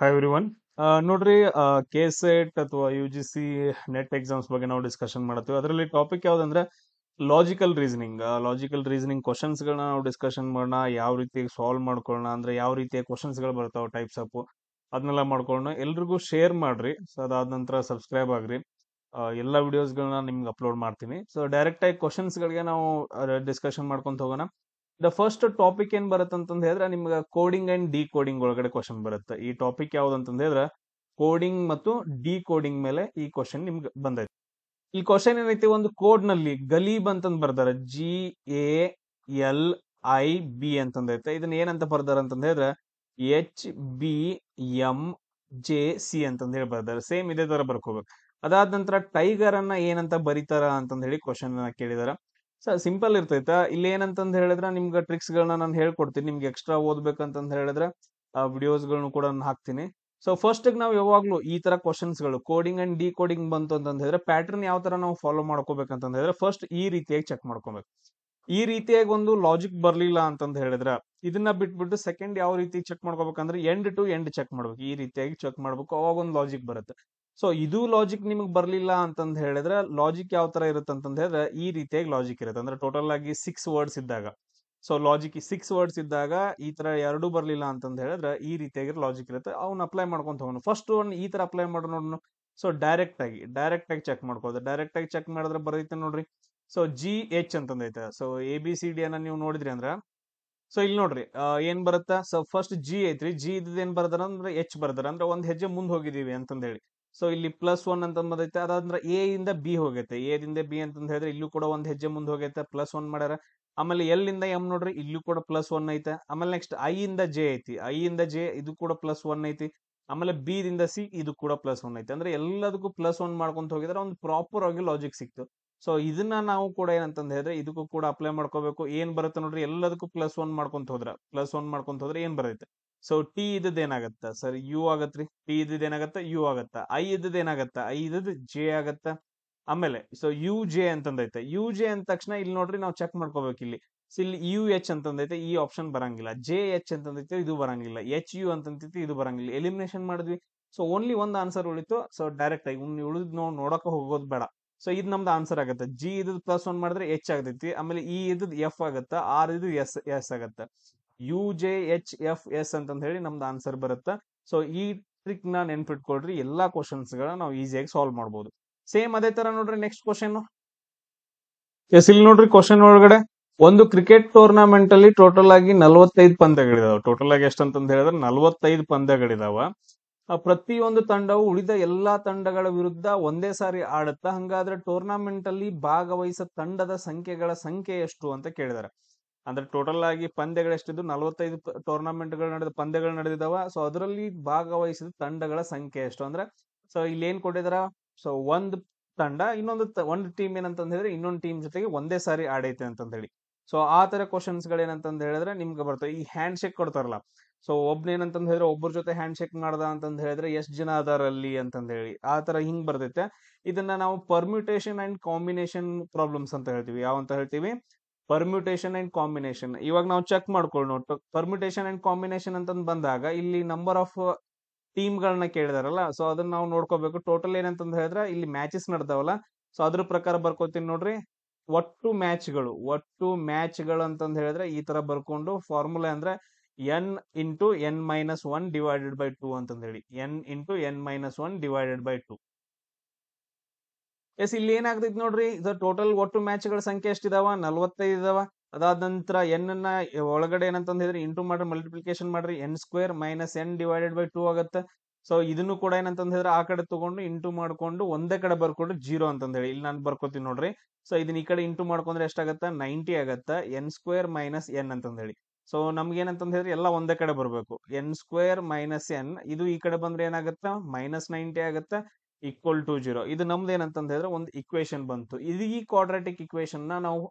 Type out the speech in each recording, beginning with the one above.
Hi everyone. ನೋಡ್ರಿ, K-set ಅಥವಾ you-G-C net exams ಬಗ್ಗೆ ನಾವು ಡಿಸ್ಕಷನ್ ಮಾಡತ್ತೀವಿ. ಅದರಲ್ಲಿ ಟಾಪಿಕ್ ಯಾವ್ದಂದ್ರೆ ಲಾಜಿಕಲ್ ರೀಸನಿಂಗ್ ಕ್ವಶನ್ಸ್ಗಳನ್ನ ನಾವು ಡಿಸ್ಕಷನ್ ಮಾಡೋಣ. ಯಾವ ರೀತಿ ಸಾಲ್ವ್ ಮಾಡ್ಕೊಳ್ಳೋಣ, ಅಂದ್ರೆ ಯಾವ ರೀತಿಯ ಕ್ವಶನ್ಸ್ಗಳು ಬರ್ತಾವೆ, ಟೈಪ್ಸ್ ಆಫ್ ಅದನ್ನೆಲ್ಲ ಮಾಡ್ಕೊಳ್ಳೋಣ. ಎಲ್ರಿಗೂ ಶೇರ್ ಮಾಡ್ರಿ. ಸೊ ಅದಾದ ನಂತರ ಸಬ್ಸ್ಕ್ರೈಬ್ ಆಗ್ರಿ. ಎಲ್ಲ ವಿಡಿಯೋಸ್ಗಳನ್ನ ನಿಮ್ಗೆ ಅಪ್ಲೋಡ್ ಮಾಡ್ತೀನಿ. ಸೊ ಡೈರೆಕ್ಟ್ ಆಗಿ ಕ್ವಶನ್ಸ್ಗಳಿಗೆ ನಾವು ಡಿಸ್ಕಷನ್ ಮಾಡ್ಕೊಂತ ಹೋಗೋಣ. ದ ಫಸ್ಟ್ ಟಾಪಿಕ್ ಏನ್ ಬರುತ್ತೆ ಅಂತಂದ್ ಹೇಳಿದ್ರೆ ನಿಮ್ಗೆ ಕೋಡಿಂಗ್ ಅಂಡ್ ಡಿ ಕೋಡಿಂಗ್ ಒಳಗಡೆ ಕ್ವಶನ್ ಬರುತ್ತೆ. ಈ ಟಾಪಿಕ್ ಯಾವ್ದು ಅಂತಂದ್ ಹೇಳಿದ್ರೆ ಕೋಡಿಂಗ್ ಮತ್ತು ಡಿ ಕೋಡಿಂಗ್ ಮೇಲೆ ಈ ಕ್ವಶನ್ ನಿಮ್ಗೆ ಬಂದೈತೆ. ಈ ಕ್ವಶನ್ ಏನೈತಿ, ಒಂದು ಕೋಡ್ ನಲ್ಲಿ ಗಲೀಬ್ ಅಂತಂದ್ ಬರ್ದಾರೆ, GALIB ಅಂತಂದೈತೆ. ಇದನ್ನ ಏನಂತ ಬರ್ದಾರ ಅಂತಂದ್ ಹೇಳಿದ್ರೆ HBMJC ಅಂತಂದ್ ಹೇಳಿ ಬರ್ದಾರೆ. ಸೇಮ್ ಇದೇ ತರ ಬರ್ಕೋಬೇಕು. ಅದಾದ ನಂತರ ಟೈಗರ್ ಅನ್ನ ಏನಂತ ಬರೀತಾರ ಅಂತಂದ್ ಹೇಳಿ ಕ್ವಶನ್ ಕೇಳಿದಾರ. ಸಿಂಪಲ್ ಇರ್ತೈತ. ಇಲ್ಲಿ ಏನಂತಂದ್ ಹೇಳಿದ್ರೆ ನಿಮ್ಗೆ ಟ್ರಿಕ್ಸ್ ಗಳನ್ನ ನಾನು ಹೇಳ್ಕೊಡ್ತೀನಿ. ನಿಮ್ಗೆ ಎಕ್ಸ್ಟ್ರಾ ಓದ್ಬೇಕಂತಂದ್ ಹೇಳಿದ್ರೆ ವಿಡಿಯೋಸ್ ಗಳನ್ನ ಕೂಡ ನಾನು ಹಾಕ್ತೀನಿ. ಸೊ ಫಸ್ಟ್ ನಾವು ಯಾವಾಗ್ಲೂ ಈ ತರ ಕ್ವಶನ್ಸ್ ಗಳು ಕೋಡಿಂಗ್ ಅಂಡ್ ಡಿ ಕೋಡಿಂಗ್ ಬಂತು ಅಂತಂದ್ ಹೇಳಿದ್ರೆ ಪ್ಯಾಟರ್ನ್ ಯಾವ ತರ ನಾವು ಫಾಲೋ ಮಾಡ್ಕೋಬೇಕಂತಂದ್ ಹೇಳಿದ್ರೆ ಫಸ್ಟ್ ಈ ರೀತಿಯಾಗಿ ಚೆಕ್ ಮಾಡ್ಕೋಬೇಕು. ಈ ರೀತಿಯಾಗಿ ಒಂದು ಲಾಜಿಕ್ ಬರ್ಲಿಲ್ಲ ಅಂತಂದ್ ಹೇಳಿದ್ರೆ ಇದನ್ನ ಬಿಟ್ಬಿಟ್ಟು ಸೆಕೆಂಡ್ ಯಾವ ರೀತಿ ಚೆಕ್ ಮಾಡ್ಕೋಬೇಕಂದ್ರೆ ಎಂಡ್ ಟು ಎಂಡ್ ಚೆಕ್ ಮಾಡ್ಬೇಕು. ಈ ರೀತಿಯಾಗಿ ಚೆಕ್ ಮಾಡ್ಬೇಕು, ಅವಾಗ ಒಂದು ಲಾಜಿಕ್ ಬರುತ್ತೆ. ಸೊ ಇದು ಲಾಜಿಕ್ ನಿಮಗೆ ಬರ್ಲಿಲ್ಲ ಅಂತಂದ್ ಹೇಳಿದ್ರೆ ಲಾಜಿಕ್ ಯಾವ ತರ ಇರುತ್ತೆ ಅಂತಂದ್ ಹೇಳಿದ್ರೆ ಈ ರೀತಿಯಾಗಿ ಲಾಜಿಕ್ ಇರುತ್ತೆ. ಅಂದ್ರೆ ಟೋಟಲ್ ಆಗಿ 6 ವರ್ಡ್ಸ್ ಇದ್ದಾಗ, ಸೊ ಲಾಜಿಕ್ 6 ವರ್ಡ್ಸ್ ಇದ್ದಾಗ ಈ ತರ ಎರಡು ಬರ್ಲಿಲ್ಲ ಅಂತಂದ್ ಹೇಳಿದ್ರೆ ಈ ರೀತಿಯಾಗಿ ಲಾಜಿಕ್ ಇರುತ್ತೆ. ಅವ್ನ ಅಪ್ಲೈ ಮಾಡ್ಕೊಂತ ಹೋಗೋಣ. ಫಸ್ಟ್ ಒಂದು ಈ ತರ ಅಪ್ಲೈ ಮಾಡೋ ನೋಡೋಣ. ಸೊ ಡೈರೆಕ್ಟ್ ಆಗಿ ಚೆಕ್ ಮಾಡ್ಕೋದು. ಡೈರೆಕ್ಟ್ ಆಗಿ ಚೆಕ್ ಮಾಡಿದ್ರೆ ಬರೈತೆ ನೋಡ್ರಿ. So GH ಅಂತಂದೈತೆ. ಸೊ ABCD ಅನ್ನ ನೀವು ನೋಡಿದ್ರಿ ಅಂದ್ರ ಸೊ ಇಲ್ಲಿ ನೋಡ್ರಿ, ಏನ್ ಬರುತ್ತಾ. ಸೊ ಫಸ್ಟ್ ಜಿ ಐತ್ರಿ. ಜಿ ಇದ್ ಏನ್ ಬರ್ದಾರ ಅಂದ್ರೆ ಎಚ್ ಬರ್ದಾರ, ಅಂದ್ರೆ ಒಂದ್ ಹೆಜ್ಜೆ ಮುಂದ್ ಹೋಗಿದೀವಿ ಅಂತಂದ್ ಹೇಳಿ. ಸೊ ಇಲ್ಲಿ +1 ಅಂತ ಬಂದೈತೆ. ಅದಾದ್ರೆ ಎ ಇಂದ ಬಿ ಹೋಗೈತೆ. ಎ ದಿಂದ ಬಿ ಅಂತಂದ್ ಹೇಳಿದ್ರೆ ಇಲ್ಲೂ ಕೂಡ ಒಂದ್ ಹೆಜ್ಜೆ ಮುಂದ್ ಹೋಗೈತೆ, +1 ಮಾಡ್ಯಾರ. ಆಮೇಲೆ ಎಲ್ ಇಂದ ಎಂ ನೋಡ್ರಿ, ಇಲ್ಲೂ ಕೂಡ +1 ಐತೆ. ಆಮೇಲೆ ನೆಕ್ಸ್ಟ್ ಐ ಇಂದ ಜೆ ಐತಿ. ಐ ಇಂದ ಜೆ ಇದು ಕೂಡ +1 ಐತಿ. ಆಮೇಲೆ ಬಿ ದಿಂದ ಸಿ ಇದು ಕೂಡ +1 ಐತಿ. ಅಂದ್ರೆ ಎಲ್ಲದಕ್ಕೂ +1 ಮಾಡ್ಕೊಂತ ಹೋಗಿದ್ರೆ ಒಂದು ಪ್ರಾಪರ್ ಆಗಿ ಲಾಜಿಕ್ ಸಿಕ್ತು. ಸೊ ಇದನ್ನ ನಾವು ಕೂಡ ಏನಂತಂದ್ ಹೇಳಿದ್ರೆ ಇದಕ್ಕೂ ಕೂಡ ಅಪ್ಲೈ ಮಾಡ್ಕೋಬೇಕು. ಏನ್ ಬರುತ್ತೆ ನೋಡ್ರಿ, ಎಲ್ಲದಕ್ಕೂ +1 ಮಾಡ್ಕೊಂತ ಹೋದ್ರೆ ಏನ್ ಬರುತ್ತೆ. ಸೊ ಟಿ ಇದ್ದದ್ ಏನಾಗತ್ತ ಸರ್, ಯು ಆಗತ್ರಿ. ಟಿ ಇದ್ದದ್ ಏನಾಗತ್ತ, ಯು ಆಗತ್ತ. ಐ ಇದ್ದದ್ ಏನಾಗತ್ತ, ಐ ಇದ್ದದ್ ಜೆ ಆಗತ್ತ. ಆಮೇಲೆ ಸೊ ಯು ಜೆ ಅಂತಂದೈತೆ. ಯು ಜೆ ಅಂದ ತಕ್ಷಣ ಇಲ್ಲಿ ನೋಡ್ರಿ ನಾವು ಚೆಕ್ ಮಾಡ್ಕೋಬೇಕು. ಇಲ್ಲಿ UH ಅಂತಂದೈತೆ, ಈ ಆಪ್ಷನ್ ಬರಂಗಿಲ್ಲ. JH ಅಂತಂದೈತೆ, ಇದು ಬರಂಗಿಲ್ಲ. HU ಅಂತಂದೈತೆ, ಇದು ಬರಂಗಿಲ್ಲ. ಎಲಿಮಿನೇಷನ್ ಮಾಡಿದ್ವಿ. ಸೊ ಓನ್ಲಿ ಒಂದ್ ಆನ್ಸರ್ ಉಳಿತು. ಸೊ ಡೈರೆಕ್ಟ್ ಆಗಿ ಉಳಿದ್ ನಾವು ನೋಡಕ ಹೋಗೋದು ಬೇಡ. ಸೊ ಇದು ನಮ್ದು ಆನ್ಸರ್ ಆಗುತ್ತೆ. ಜಿ ಇದ್ +1 ಮಾಡಿದ್ರೆ H ಆಗ್ತೈತಿ. ಆಮೇಲೆ ಇ ಇದ್ F ಆಗತ್ತ. ಆರ್ ಇದು ಎಸ್ ಆಗತ್ತ. UJHFS ಅಂತಂದ್ ಹೇಳಿ ನಮ್ದು ಆನ್ಸರ್ ಬರುತ್ತೆ. ಸೊ ಈ ಟ್ರಿಕ್ ನ ನೆನ್ಪಿಟ್ಕೊಳ್ರಿ. ಎಲ್ಲಾ ಕ್ವಶನ್ಸ್ ಗಳನ್ನ ನಾವು ಈಸಿಯಾಗಿ ಸಾಲ್ವ್ ಮಾಡಬಹುದು. ಸೇಮ್ ಅದೇ ತರ ನೋಡ್ರಿ ನೆಕ್ಸ್ಟ್ ಕ್ವಶನ್. ಎಸ್, ಇಲ್ಲಿ ನೋಡ್ರಿ ಕ್ವಶನ್ ಒಳಗಡೆ ಒಂದು ಕ್ರಿಕೆಟ್ ಟೂರ್ನಮೆಂಟ್ ಅಲ್ಲಿ ಟೋಟಲ್ ಆಗಿ 45 ಪಂದ್ಯಗಳಿದಾವೆ. ಟೋಟಲ್ ಆಗಿ ಎಷ್ಟಂತಂದ್ ಹೇಳಿದ್ರೆ 45 ಪಂದ್ಯಗಳಿದಾವ. ಪ್ರತಿಯೊಂದು ತಂಡವು ಉಳಿದ ಎಲ್ಲಾ ತಂಡಗಳ ವಿರುದ್ಧ ಒಂದೇ ಸಾರಿ ಆಡುತ್ತಾ. ಹಂಗಾದ್ರೆ ಟೂರ್ನಮೆಂಟ್ ಅಲ್ಲಿ ಭಾಗವಹಿಸ ತಂಡದ ಸಂಖ್ಯೆಗಳ ಸಂಖ್ಯೆ ಎಷ್ಟು ಅಂತ ಕೇಳಿದಾರೆ. ಅಂದ್ರೆ ಟೋಟಲ್ ಆಗಿ ಪಂದ್ಯಗಳು ಎಷ್ಟಿದ್ದು 45 ಪಂದ್ಯಗಳು ನಡೆದಿದಾವ. ಸೊ ಅದರಲ್ಲಿ ಭಾಗವಹಿಸಿದ ತಂಡಗಳ ಸಂಖ್ಯೆ ಎಷ್ಟು ಅಂದ್ರೆ, ಸೊ ಇಲ್ಲಿ ಏನ್ ಕೊಟ್ಟಿದಾರ. ಸೊ ಒಂದ್ ತಂಡ ಒಂದು ಟೀಮ್ ಏನಂತಂದ್ ಹೇಳಿದ್ರೆ ಇನ್ನೊಂದು ಟೀಮ್ ಜೊತೆಗೆ ಒಂದೇ ಸಾರಿ ಆಡೈತೆ ಅಂತಂದ್ ಹೇಳಿ. ಸೊ ಆ ತರ ಕ್ವಶನ್ಸ್ ಗಳು ಏನಂತಂದ್ ಹೇಳಿದ್ರೆ ನಿಮ್ಗೆ ಬರ್ತವೆ. ಈ ಹ್ಯಾಂಡ್ ಶೇಕ್ ಕೊಡ್ತಾರಲ್ಲ, ಸೊ ಒಬ್ನೇನಂತಂದ್ ಹೇಳಿದ್ರೆ ಒಬ್ಬರ ಜೊತೆ ಹ್ಯಾಂಡ್ ಶೇಕ್ ಮಾಡ್ದ ಅಂತಂದ್ ಹೇಳಿದ್ರೆ ಎಷ್ಟ್ ಜನ ಅದಾರಲ್ಲಿ ಅಂತಂದ್ ಹೇಳಿ ಆ ತರ ಹಿಂಗ್ ಬರ್ತೈತೆ. ಇದನ್ನ ನಾವು ಪರ್ಮ್ಯೂಟೇಷನ್ ಅಂಡ್ ಕಾಂಬಿನೇಷನ್ ಪ್ರಾಬ್ಲಮ್ಸ್ ಅಂತ ಹೇಳ್ತೀವಿ. ಯಾವ ಅಂತ ಹೇಳ್ತೀವಿ, ಪರ್ಮ್ಯೂಟೇಷನ್ ಅಂಡ್ ಕಾಂಬಿನೇಷನ್. ಇವಾಗ ನಾವು ಚೆಕ್ ಮಾಡ್ಕೊಳ್ಳೋಣ. ಪರ್ಮ್ಯೂಟೇಷನ್ ಅಂಡ್ ಕಾಂಬಿನೇಷನ್ ಅಂತಂದ್ ಬಂದಾಗ ಇಲ್ಲಿ ನಂಬರ್ ಆಫ್ ಟೀಮ್ ಗಳನ್ನ ಕೇಳಿದಾರಲ್ಲ, ಸೊ ಅದನ್ನ ನಾವು ನೋಡ್ಕೋಬೇಕು. ಟೋಟಲ್ ಏನಂತಂದ್ ಹೇಳಿದ್ರೆ ಇಲ್ಲಿ ಮ್ಯಾಚಸ್ ನಡೆದಾವಲ್ಲ, ಸೊ ಅದ್ರ ಪ್ರಕಾರ ಬರ್ಕೋತೀನಿ ನೋಡ್ರಿ. ಒಟ್ಟು ಮ್ಯಾಚ್ಗಳು ಅಂತಂದ್ ಹೇಳಿದ್ರೆ ಈ ತರ ಬರ್ಕೊಂಡು ಫಾರ್ಮುಲಾ ಅಂದ್ರೆ n×n−1 ಡಿವೈಡೆಡ್ ಬೈ 2 ಅಂತಂದ್ ಹೇಳಿ. n×n−1 divided by 2. ಎಸ್, ಇಲ್ಲಿ ಏನಾಗ್ತೈತಿ ನೋಡ್ರಿ. ಇದು ಟೋಟಲ್ ಒಟ್ಟು ಮ್ಯಾಚ್ಗಳ ಸಂಖ್ಯೆ ಎಷ್ಟಿದಾವ, 45 ಇದಾವ. ಅದಾದ ನಂತರ ಎನ್ ಅನ್ನ ಒಳಗಡೆ ಏನಂತಂದ್ ಹೇಳಿದ್ರೆ ಇಂಟು ಮಾಡ್ರಿ, ಮಲ್ಟಿಪ್ಲಿಕೇಶನ್ ಮಾಡ್ರಿ. n² - n ಡಿವೈಡೆಡ್ ಬೈ 2 ಆಗುತ್ತೆ. ಸೊ ಇದನ್ನು ಕೂಡ ಏನಂತಂದ್ ಹೇಳಿದ್ರೆ ಆ ಕಡೆ ತಗೊಂಡು ಇಂಟು ಮಾಡ್ಕೊಂಡು ಒಂದೇ ಕಡೆ ಬರ್ಕೊಂಡು 0 ಅಂತಂದ್ ಹೇಳಿ ಇಲ್ಲಿ ನಾನು ಬರ್ಕೋತೀನಿ ನೋಡ್ರಿ. ಸೊ ಇದನ್ನ ಈ ಕಡೆ ಇಂಟು ಮಾಡ್ಕೊಂಡ್ರೆ ಎಷ್ಟಾಗತ್ತ, 90 ಆಗತ್ತ. n² - n ಅಂತಂದ್ ಹೇಳಿ. ಸೊ ನಮ್ಗೆ ಏನಂತಂದ್ ಹೇಳಿದ್ರೆ ಎಲ್ಲ ಒಂದೇ ಕಡೆ ಬರ್ಬೇಕು. n² - n ಇದು ಈ ಕಡೆ ಬಂದ್ರೆ ಏನಾಗತ್ತ, -90 ಆಗತ್ತ. =0. ಇದು ನಮ್ದು ಏನಂತಂದ್ ಹೇಳಿದ್ರೆ ಒಂದು ಇಕ್ವೇಶನ್ ಬಂತು. ಇದು ಈ ಕ್ವಾಡ್ರಾಟಿಕ್ ಇಕ್ವೇಶನ್ ನ ನಾವು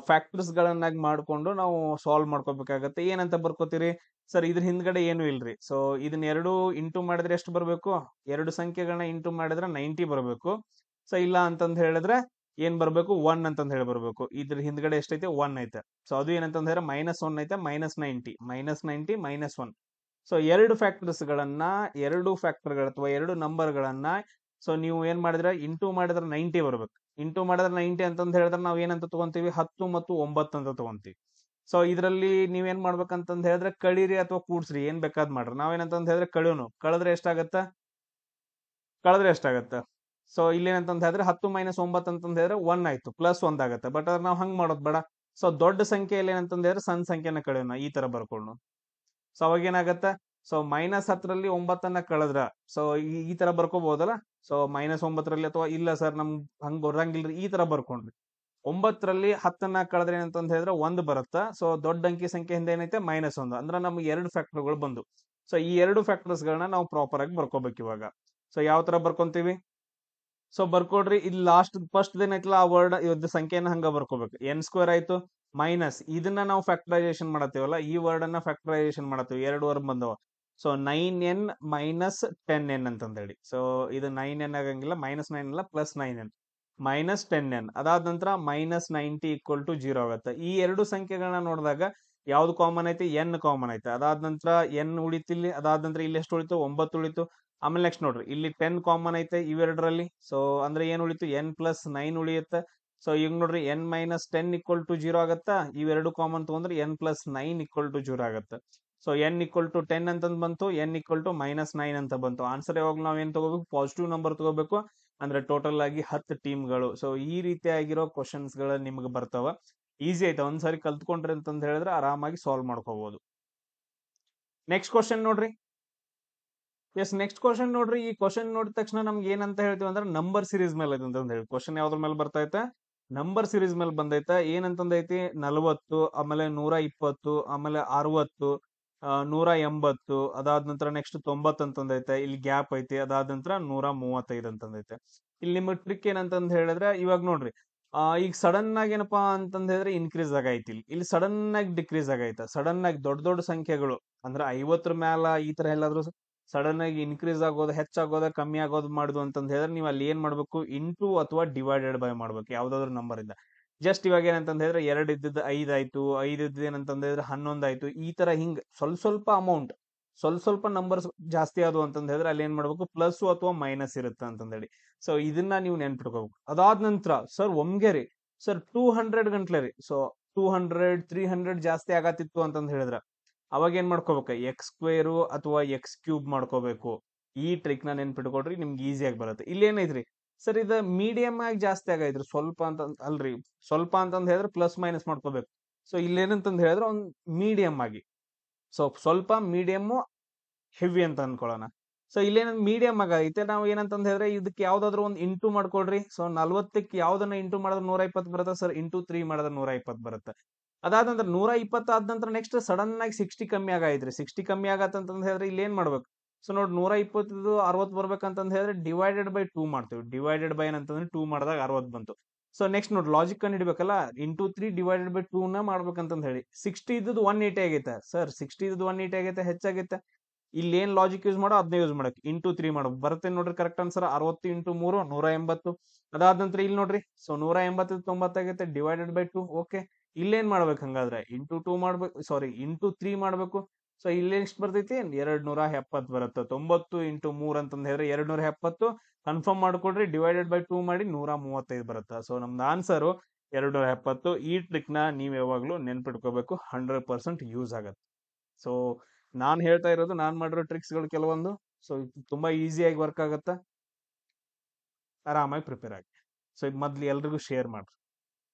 ಫ್ಯಾಕ್ಟರ್ಸ್ ಗಳನ್ನಾಗಿ ಮಾಡ್ಕೊಂಡು ನಾವು ಸಾಲ್ವ್ ಮಾಡ್ಕೋಬೇಕಾಗತ್ತೆ. ಏನಂತ ಬರ್ಕೋತೀರಿ ಸರ್, ಇದ್ರ ಹಿಂದ್ಗಡೆ ಏನು ಇಲ್ರಿ. ಸೊ ಇದನ್ನ ಎರಡು ಇಂಟು ಮಾಡಿದ್ರೆ ಎಷ್ಟು ಬರ್ಬೇಕು, ಎರಡು ಸಂಖ್ಯೆಗಳನ್ನ ಇಂಟು ಮಾಡಿದ್ರೆ 90 ಬರ್ಬೇಕು. ಸೊ ಇಲ್ಲ ಅಂತಂದ್ ಹೇಳಿದ್ರೆ ಏನ್ ಬರ್ಬೇಕು, 1 ಅಂತಂದ್ ಹೇಳಿ ಬರ್ಬೇಕು. ಇದ್ರ ಹಿಂದ್ಗಡೆ ಎಷ್ಟೈತೆ, 1 ಐತೆ. ಸೊ ಅದು ಏನಂತಂದ್ ಹೇಳಿದ್ರೆ -1 ಐತೆ, -90 -90 -1. ಸೊ ಎರಡು ಫ್ಯಾಕ್ಟರ್ಸ್ ಗಳನ್ನ, ಎರಡು ಫ್ಯಾಕ್ಟರ್ಗಳು ಅಥವಾ ಎರಡು ನಂಬರ್ ಗಳನ್ನ ಸೊ ನೀವು ಏನ್ ಮಾಡಿದ್ರೆ ಇಂಟು ಮಾಡಿದ್ರೆ 90 ಬರ್ಬೇಕು. ಇಂಟು ಮಾಡಿದ್ರೆ 90 ಅಂತಂದ್ ಹೇಳಿದ್ರೆ ನಾವ್ ಏನಂತ ತಗೊಂತೀವಿ, 10 ಮತ್ತು 9 ಅಂತ ತಗೊಂತೀವಿ. ಸೊ ಇದರಲ್ಲಿ ನೀವೇನ್ ಮಾಡ್ಬೇಕಂತಂದ್ ಹೇಳಿದ್ರೆ ಕಳೀರಿ ಅಥವಾ ಕೂಡ್ಸ್ರಿ, ಏನ್ ಬೇಕಾದ್ ಮಾಡ್ರಿ. ನಾವೇನಂತಂದ್ ಹೇಳಿದ್ರೆ ಕಳಿಯೋನು, ಕಳೆದ್ರೆ ಎಷ್ಟಾಗತ್ತ. ಸೊ ಇಲ್ಲೇನಂತಂದ್ ಹೇಳಿದ್ರೆ 10 - 9 ಅಂತಂದ್ ಹೇಳಿದ್ರೆ 1 ಆಯ್ತು, ಪ್ಲಸ್ 1 ಆಗತ್ತೆ. ಬಟ್ ಅದ್ರ ನಾವ್ ಹಂಗ್ ಮಾಡೋದ್ ಬೇಡ. ಸೊ ದೊಡ್ಡ ಸಂಖ್ಯೆಯಲ್ಲಿ ಏನಂತಂದ್ ಹೇಳಿದ್ರೆ ಸಣ್ಣ ಸಂಖ್ಯೆನ ಕಳಿಯೋಣ, ಈ ತರ ಬರ್ಕೊಂಡು. ಸೊ ಅವಾಗ ಏನಾಗತ್ತ, ಸೊ -10ರಲ್ಲಿ 9 ಕಳೆದ್ರ ಸೊ ಈ ತರ ಬರ್ಕೋಬಹುದಲ್ಲ. ಸೊ -9ರಲ್ಲಿ ಅಥವಾ ಇಲ್ಲ ಸರ್ ನಮ್ ಹಂಗ್ ಬರಂಗಿಲ್ರಿ, ಈ ತರ ಬರ್ಕೊಂಡ್ರಿ. 9ರಲ್ಲಿ 10 ಕಳೆದ್ರೆ ಏನಂತಂದ್ ಹೇಳಿದ್ರೆ 1 ಬರುತ್ತಾ. ಸೊ ದೊಡ್ಡ ಅಂಕಿ ಸಂಖ್ಯೆ ಹಿಂದೆ ಏನೈತೆ -1 ಅಂದ್ರೆ ನಮ್ಗೆ ಎರಡು ಫ್ಯಾಕ್ಟರ್ಗಳು ಬಂದು. ಸೊ ಈ ಎರಡು ಫ್ಯಾಕ್ಟರ್ಸ್ ಗಳನ್ನ ನಾವು ಪ್ರಾಪರ್ ಆಗಿ ಬರ್ಕೋಬೇಕು ಇವಾಗ. ಸೊ ಯಾವ ತರ ಬರ್ಕೊಂತೀವಿ, ಸೊ ಬರ್ಕೊಡ್ರಿ. ಇಲ್ಲಿ ಲಾಸ್ಟ್ ಫಸ್ಟ್ ಏನೈತಲ್ಲ ಆ ವರ್ಡ್ ಇದ್ ಸಂಖ್ಯೆನ ಹಂಗ ಬರ್ಕೋಬೇಕು. n² ಆಯ್ತು, ಮೈನಸ್ ಇದನ್ನ ನಾವು ಫ್ಯಾಕ್ಟರೈಸೇಷನ್ ಮಾಡತ್ತೀವಲ್ಲ, ಈ ವರ್ಡ್ ಅನ್ನ ಫ್ಯಾಕ್ಟರೈಸೇಷನ್ ಮಾಡತ್ತೀವಿ. ಎರಡು ವರ್ಡ್ ಬಂದವ. ಸೊ 9n - 10n ಅಂತಂದ ಹೇಳಿ. ಸೊ ಇದು 9n ಆಗಂಗಿಲ್ಲ, -9 ಅಲ್ಲ, +9n -10n. ಅದಾದ ನಂತರ -90 = 0 ಆಗತ್ತೆ. ಈ ಎರಡು ಸಂಖ್ಯೆಗಳನ್ನ ನೋಡಿದಾಗ ಯಾವ್ದು ಕಾಮನ್ ಐತಿ, n ಕಾಮನ್ ಐತೆ. ಅದಾದ ನಂತರ n ಉಳಿತಿಲ್ಲಿ, ಅದಾದ ನಂತರ ಇಲ್ಲಿ ಎಷ್ಟು ಉಳಿತು, 9 ಉಳಿತು. ಆಮೇಲೆ ನೆಕ್ಸ್ಟ್ ನೋಡ್ರಿ, ಇಲ್ಲಿ 10 ಕಾಮನ್ ಐತೆ ಇವೆರಡರಲ್ಲಿ. ಸೊ ಅಂದ್ರೆ ಏನ್ ಉಳಿತು, n + 9 ಉಳಿಯುತ್ತೆ. ಸೊ ಈಗ ನೋಡ್ರಿ n - 10 = 0 ಆಗತ್ತಾ. ಇವೆರಡು ಕಾಮನ್ ತಗೊಂಡ್ರೆ n + 9 = 0 ಆಗತ್ತೆ. ಸೊ n = 10 ಅಂತಂದ್ ಬಂತು, n = -9 ಅಂತ ಬಂತು. ಆನ್ಸರ್ ಯಾವಾಗ ನಾವ್ ಏನ್ ತಗೋಬೇಕು, ಪಾಸಿಟಿವ್ ನಂಬರ್ ತಗೋಬೇಕು. ಅಂದ್ರೆ ಟೋಟಲ್ ಆಗಿ 10 ಟೀಮ್ಗಳು. ಸೊ ಈ ರೀತಿಯಾಗಿರೋ ಕ್ವಶನ್ಸ್ ಗಳು ನಿಮ್ಗೆ ಬರ್ತಾವ. ಈಸಿ ಐತೆ, ಒಂದ್ಸರಿ ಕಲ್ತ್ಕೊಂಡ್ರಿ ಅಂತಂದ್ ಹೇಳಿದ್ರೆ ಆರಾಮಾಗಿ ಸಾಲ್ವ್ ಮಾಡ್ಕೋಬಹುದು. ನೆಕ್ಸ್ಟ್ ಕ್ವಶನ್ ನೋಡ್ರಿ. ಎಸ್, ನೆಕ್ಸ್ಟ್ ಕ್ವಶನ್ ನೋಡ್ರಿ. ಈ ಕ್ವಶನ್ ನೋಡಿದ ತಕ್ಷಣ ನಮ್ಗೆ ಏನಂತ ಹೇಳ್ತೀವಿ ಅಂದ್ರೆ ನಂಬರ್ ಸೀರೀಸ್ ಮೇಲೆ ಐತೆ ಅಂತ ಹೇಳಿ. ಕ್ವಶನ್ ಯಾವ್ದ್ರ ಮೇಲೆ ಬರ್ತೈತೆ, ನಂಬರ್ ಸೀರೀಸ್ ಮೇಲೆ ಬಂದೈತೆ. ಏನಂತಂದೈತಿ, 40, ಆಮೇಲೆ 120, ಆಮೇಲೆ 60, 180, ಅದಾದ ನಂತರ ನೆಕ್ಸ್ಟ್ 90 ಅಂತಂದೈತೆ. ಇಲ್ಲಿ ಗ್ಯಾಪ್ ಐತಿ. ಅದಾದ ನಂತರ 135 ಅಂತಂದೈತೆ. ಇಲ್ಲಿ ನಿಮಗೆ ಟ್ರಿಕ್ ಏನಂತಂದ್ ಹೇಳಿದ್ರೆ, ಇವಾಗ ನೋಡ್ರಿ, ಈಗ ಸಡನ್ ಆಗಿ ಏನಪ್ಪಾ ಅಂತಂದ್ ಹೇಳಿದ್ರೆ ಇನ್ಕ್ರೀಸ್ ಆಗೈತಿ. ಇಲ್ಲಿ ಸಡನ್ ಆಗಿ ಡಿಕ್ರೀಸ್ ಆಗೈತೆ. ಸಡನ್ ಆಗಿ ದೊಡ್ಡ ದೊಡ್ಡ ಸಂಖ್ಯೆಗಳು ಅಂದ್ರೆ 50 ಮ್ಯಾಲ ಈ ತರ ಎಲ್ಲಾದ್ರೂ ಸಡನ್ ಆಗಿ ಇನ್ಕ್ರೀಸ್ ಆಗೋದು, ಹೆಚ್ಚಾಗೋದ, ಕಮ್ಮಿ ಆಗೋದು ಮಾಡುದು ಅಂತಂದ್ ಹೇಳಿದ್ರೆ ನೀವು ಅಲ್ಲಿ ಏನ್ ಮಾಡ್ಬೇಕು, ಇಂಟು ಅಥವಾ ಡಿವೈಡೆಡ್ ಬೈ ಮಾಡ್ಬೇಕು ಯಾವ್ದಾದ್ರು ನಂಬರ್ ಇಂದ. ಜಸ್ಟ್ ಇವಾಗ ಏನಂತಂದ್ ಹೇಳಿದ್ರೆ 2 ಇದ್ದಿದ್ದು 5 ಆಯ್ತು, 5 ಇದ್ದಿದ್ದು ಏನಂತಂದ್ ಹೇಳಿದ್ರೆ 11 ಆಯ್ತು. ಈ ತರ ಹಿಂಗ್ ಸ್ವಲ್ಪ ಅಮೌಂಟ್, ಸ್ವಲ್ಪ ನಂಬರ್ಸ್ ಜಾಸ್ತಿ ಆದವು ಅಂತಂದ್ ಹೇಳಿದ್ರೆ ಅಲ್ಲಿ ಏನ್ ಮಾಡ್ಬೇಕು, ಪ್ಲಸ್ ಅಥವಾ ಮೈನಸ್ ಇರುತ್ತೆ ಅಂತಂದ್ ಹೇಳಿ. ಸೊ ಇದನ್ನ ನೀವು ನೆನ್ಪಿಟ್ಕೋಬೇಕು. ಅದಾದ ನಂತರ ಸರ್ ಒಮ್ಗೆ ರೀ, ಸರ್ 200 ಗಂಟ್ಲೆ ರೀ, ಸೊ 200, 300 ಜಾಸ್ತಿ ಆಗತ್ತಿತ್ತು ಅಂತಂದ್ ಹೇಳಿದ್ರ ಅವಾಗ ಏನ್ ಮಾಡ್ಕೋಬೇಕು, x² ಅಥವಾ x³ ಮಾಡ್ಕೋಬೇಕು. ಈ ಟ್ರಿಕ್ ನ ನೆನ್ಪಿಟ್ಕೊಡ್ರಿ, ನಿಮ್ಗೆ ಈಸಿಯಾಗಿ ಬರುತ್ತೆ. ಇಲ್ಲಿ ಏನೈತ್ರಿ, ಸರ್ ಇದು ಮೀಡಿಯಂ ಆಗಿ ಜಾಸ್ತಿ ಆಗೈತ್ರಿ, ಸ್ವಲ್ಪ ಅಂತ ಅಲ್ರಿ, ಸ್ವಲ್ಪ ಅಂತಂದ್ ಹೇಳಿದ್ರೆ ಪ್ಲಸ್ ಮೈನಸ್ ಮಾಡ್ಕೋಬೇಕು. ಸೊ ಇಲ್ಲೇನಂತಂದ್ ಹೇಳಿದ್ರೆ ಒಂದ್ ಮೀಡಿಯಂ ಆಗಿ, ಸೊ ಸ್ವಲ್ಪ ಮೀಡಿಯಂ ಹೆವಿ ಅಂತ ಅನ್ಕೊಳ್ಳೋಣ. ಸೊ ಇಲ್ಲೇನ ಮೀಡಿಯಂ ಆಗೈತೆ. ನಾವು ಏನಂತಂದ್ ಹೇಳಿದ್ರೆ ಇದಕ್ಕೆ ಯಾವ್ದಾದ್ರು ಒಂದು ಇಂಟು ಮಾಡ್ಕೊಳ್ರಿ. ಸೊ 40ಕ್ಕೆ ಯಾವ್ದನ್ನ ಇಂಟು ಮಾಡಿದ್ರೆ 120 ಬರುತ್ತೆ ಸರ್, ಇಂಟು 3 ಮಾಡಿದ್ರೆ 120 ಬರುತ್ತೆ. ಅದಾದ ನಂತರ 120 ಆದ ನಂತರ ನೆಕ್ಸ್ಟ್ ಸಡನ್ ಆಗಿ 60 ಕಮ್ಮಿ ಆಗೈತ್ರಿ. 60 ಕಮ್ಮಿ ಆಗತ್ತಂತಂದ್ ಹೇಳಿದ್ರೆ ಇಲ್ಲಿ ಏನ್ ಮಾಡ್ಬೇಕು, ಸೊ ನೋಡಿ 120 60 ಬರ್ಬೇಕಂತಂದ್ ಹೇಳಿದ್ರೆ ಡಿವೈಡೆಡ್ ಬೈ 2 ಮಾಡ್ತೀವಿ. ಡಿವೈಡೆಡ್ ಬೈ ಏನಂತಂದ್ರೆ 2 ಮಾಡಿದಾಗ 60 ಬಂತು. ಸೊ ನೆಕ್ಸ್ಟ್ ನೋಡಿ ಲಾಜಿಕ್ ಅನ್ನು ಹಿಡಿಬೇಕಲ್ಲ, ಇಂಟು 3 ಡಿವೈಡೆಡ್ ಬೈ 2 ನ ಮಾಡ್ಬೇಕಂತಂದ್ ಹೇಳಿ. 60 ಇದ್ದು 180 ಆಗೈತೆ ಸರ್, 60 ಇದ್ದು 180 ಆಗೈತೆ, ಹೆಚ್ಚಾಗೈತೆ. ಇಲ್ಲಿ ಏನ್ ಲಾಜಿಕ್ ಯೂಸ್ ಮಾಡೋ ಅದನ್ನ ಯೂಸ್ ಮಾಡಕ್, ಇಂಟು 3 ಮಾಡೋ ಬರುತ್ತೆ ನೋಡ್ರಿ. Correct answer 60 × 3 180. ಅದಾದ ನಂತರ ಇಲ್ಲಿ ನೋಡ್ರಿ, ಸೊ 180 90 ಆಗೈತೆ, ಡಿವೈಡೆಡ್ ಬೈ 2. ಓಕೆ, ಇಲ್ಲೇನ್ ಮಾಡ್ಬೇಕು ಹಂಗಾದ್ರೆ, ಇಂಟು 2 ಮಾಡ್ಬೇಕು, ಸಾರಿ ಇಂಟು 3 ಮಾಡ್ಬೇಕು. ಸೊ ಇಲ್ಲಿ ಎಷ್ಟು ಬರ್ತೈತಿ, 270 ಬರುತ್ತೆ. 90 × 3 ಅಂತಂದ್ ಹೇಳಿದ್ರೆ 270. ಕನ್ಫರ್ಮ್ ಮಾಡ್ಕೊಡ್ರಿ, ಡಿವೈಡೆಡ್ ಬೈ 2 ಮಾಡಿ 135 ಬರುತ್ತೆ. ಸೊ ನಮ್ದು ಆನ್ಸರ್ 270. ಈ ಟ್ರಿಕ್ ನ ನೀವ್ ಯಾವಾಗ್ಲೂ ನೆನ್ಪಿಟ್ಕೋಬೇಕು, 100% ಯೂಸ್ ಆಗತ್ತೆ. ಸೊ ನಾನ್ ಹೇಳ್ತಾ ಇರೋದು ನಾನ್ ಮಾಡಿರೋ ಟ್ರಿಕ್ಸ್ ಗಳು ಕೆಲವೊಂದು. ಸೊ ತುಂಬಾ ಈಸಿಯಾಗಿ ವರ್ಕ್ ಆಗತ್ತ, ಆರಾಮಾಗಿ ಪ್ರಿಪೇರ್ ಆಗಿ. ಸೊ ಇದು ಮೊದ್ಲು ಎಲ್ರಿಗೂ ಶೇರ್ ಮಾಡ್ರಿ.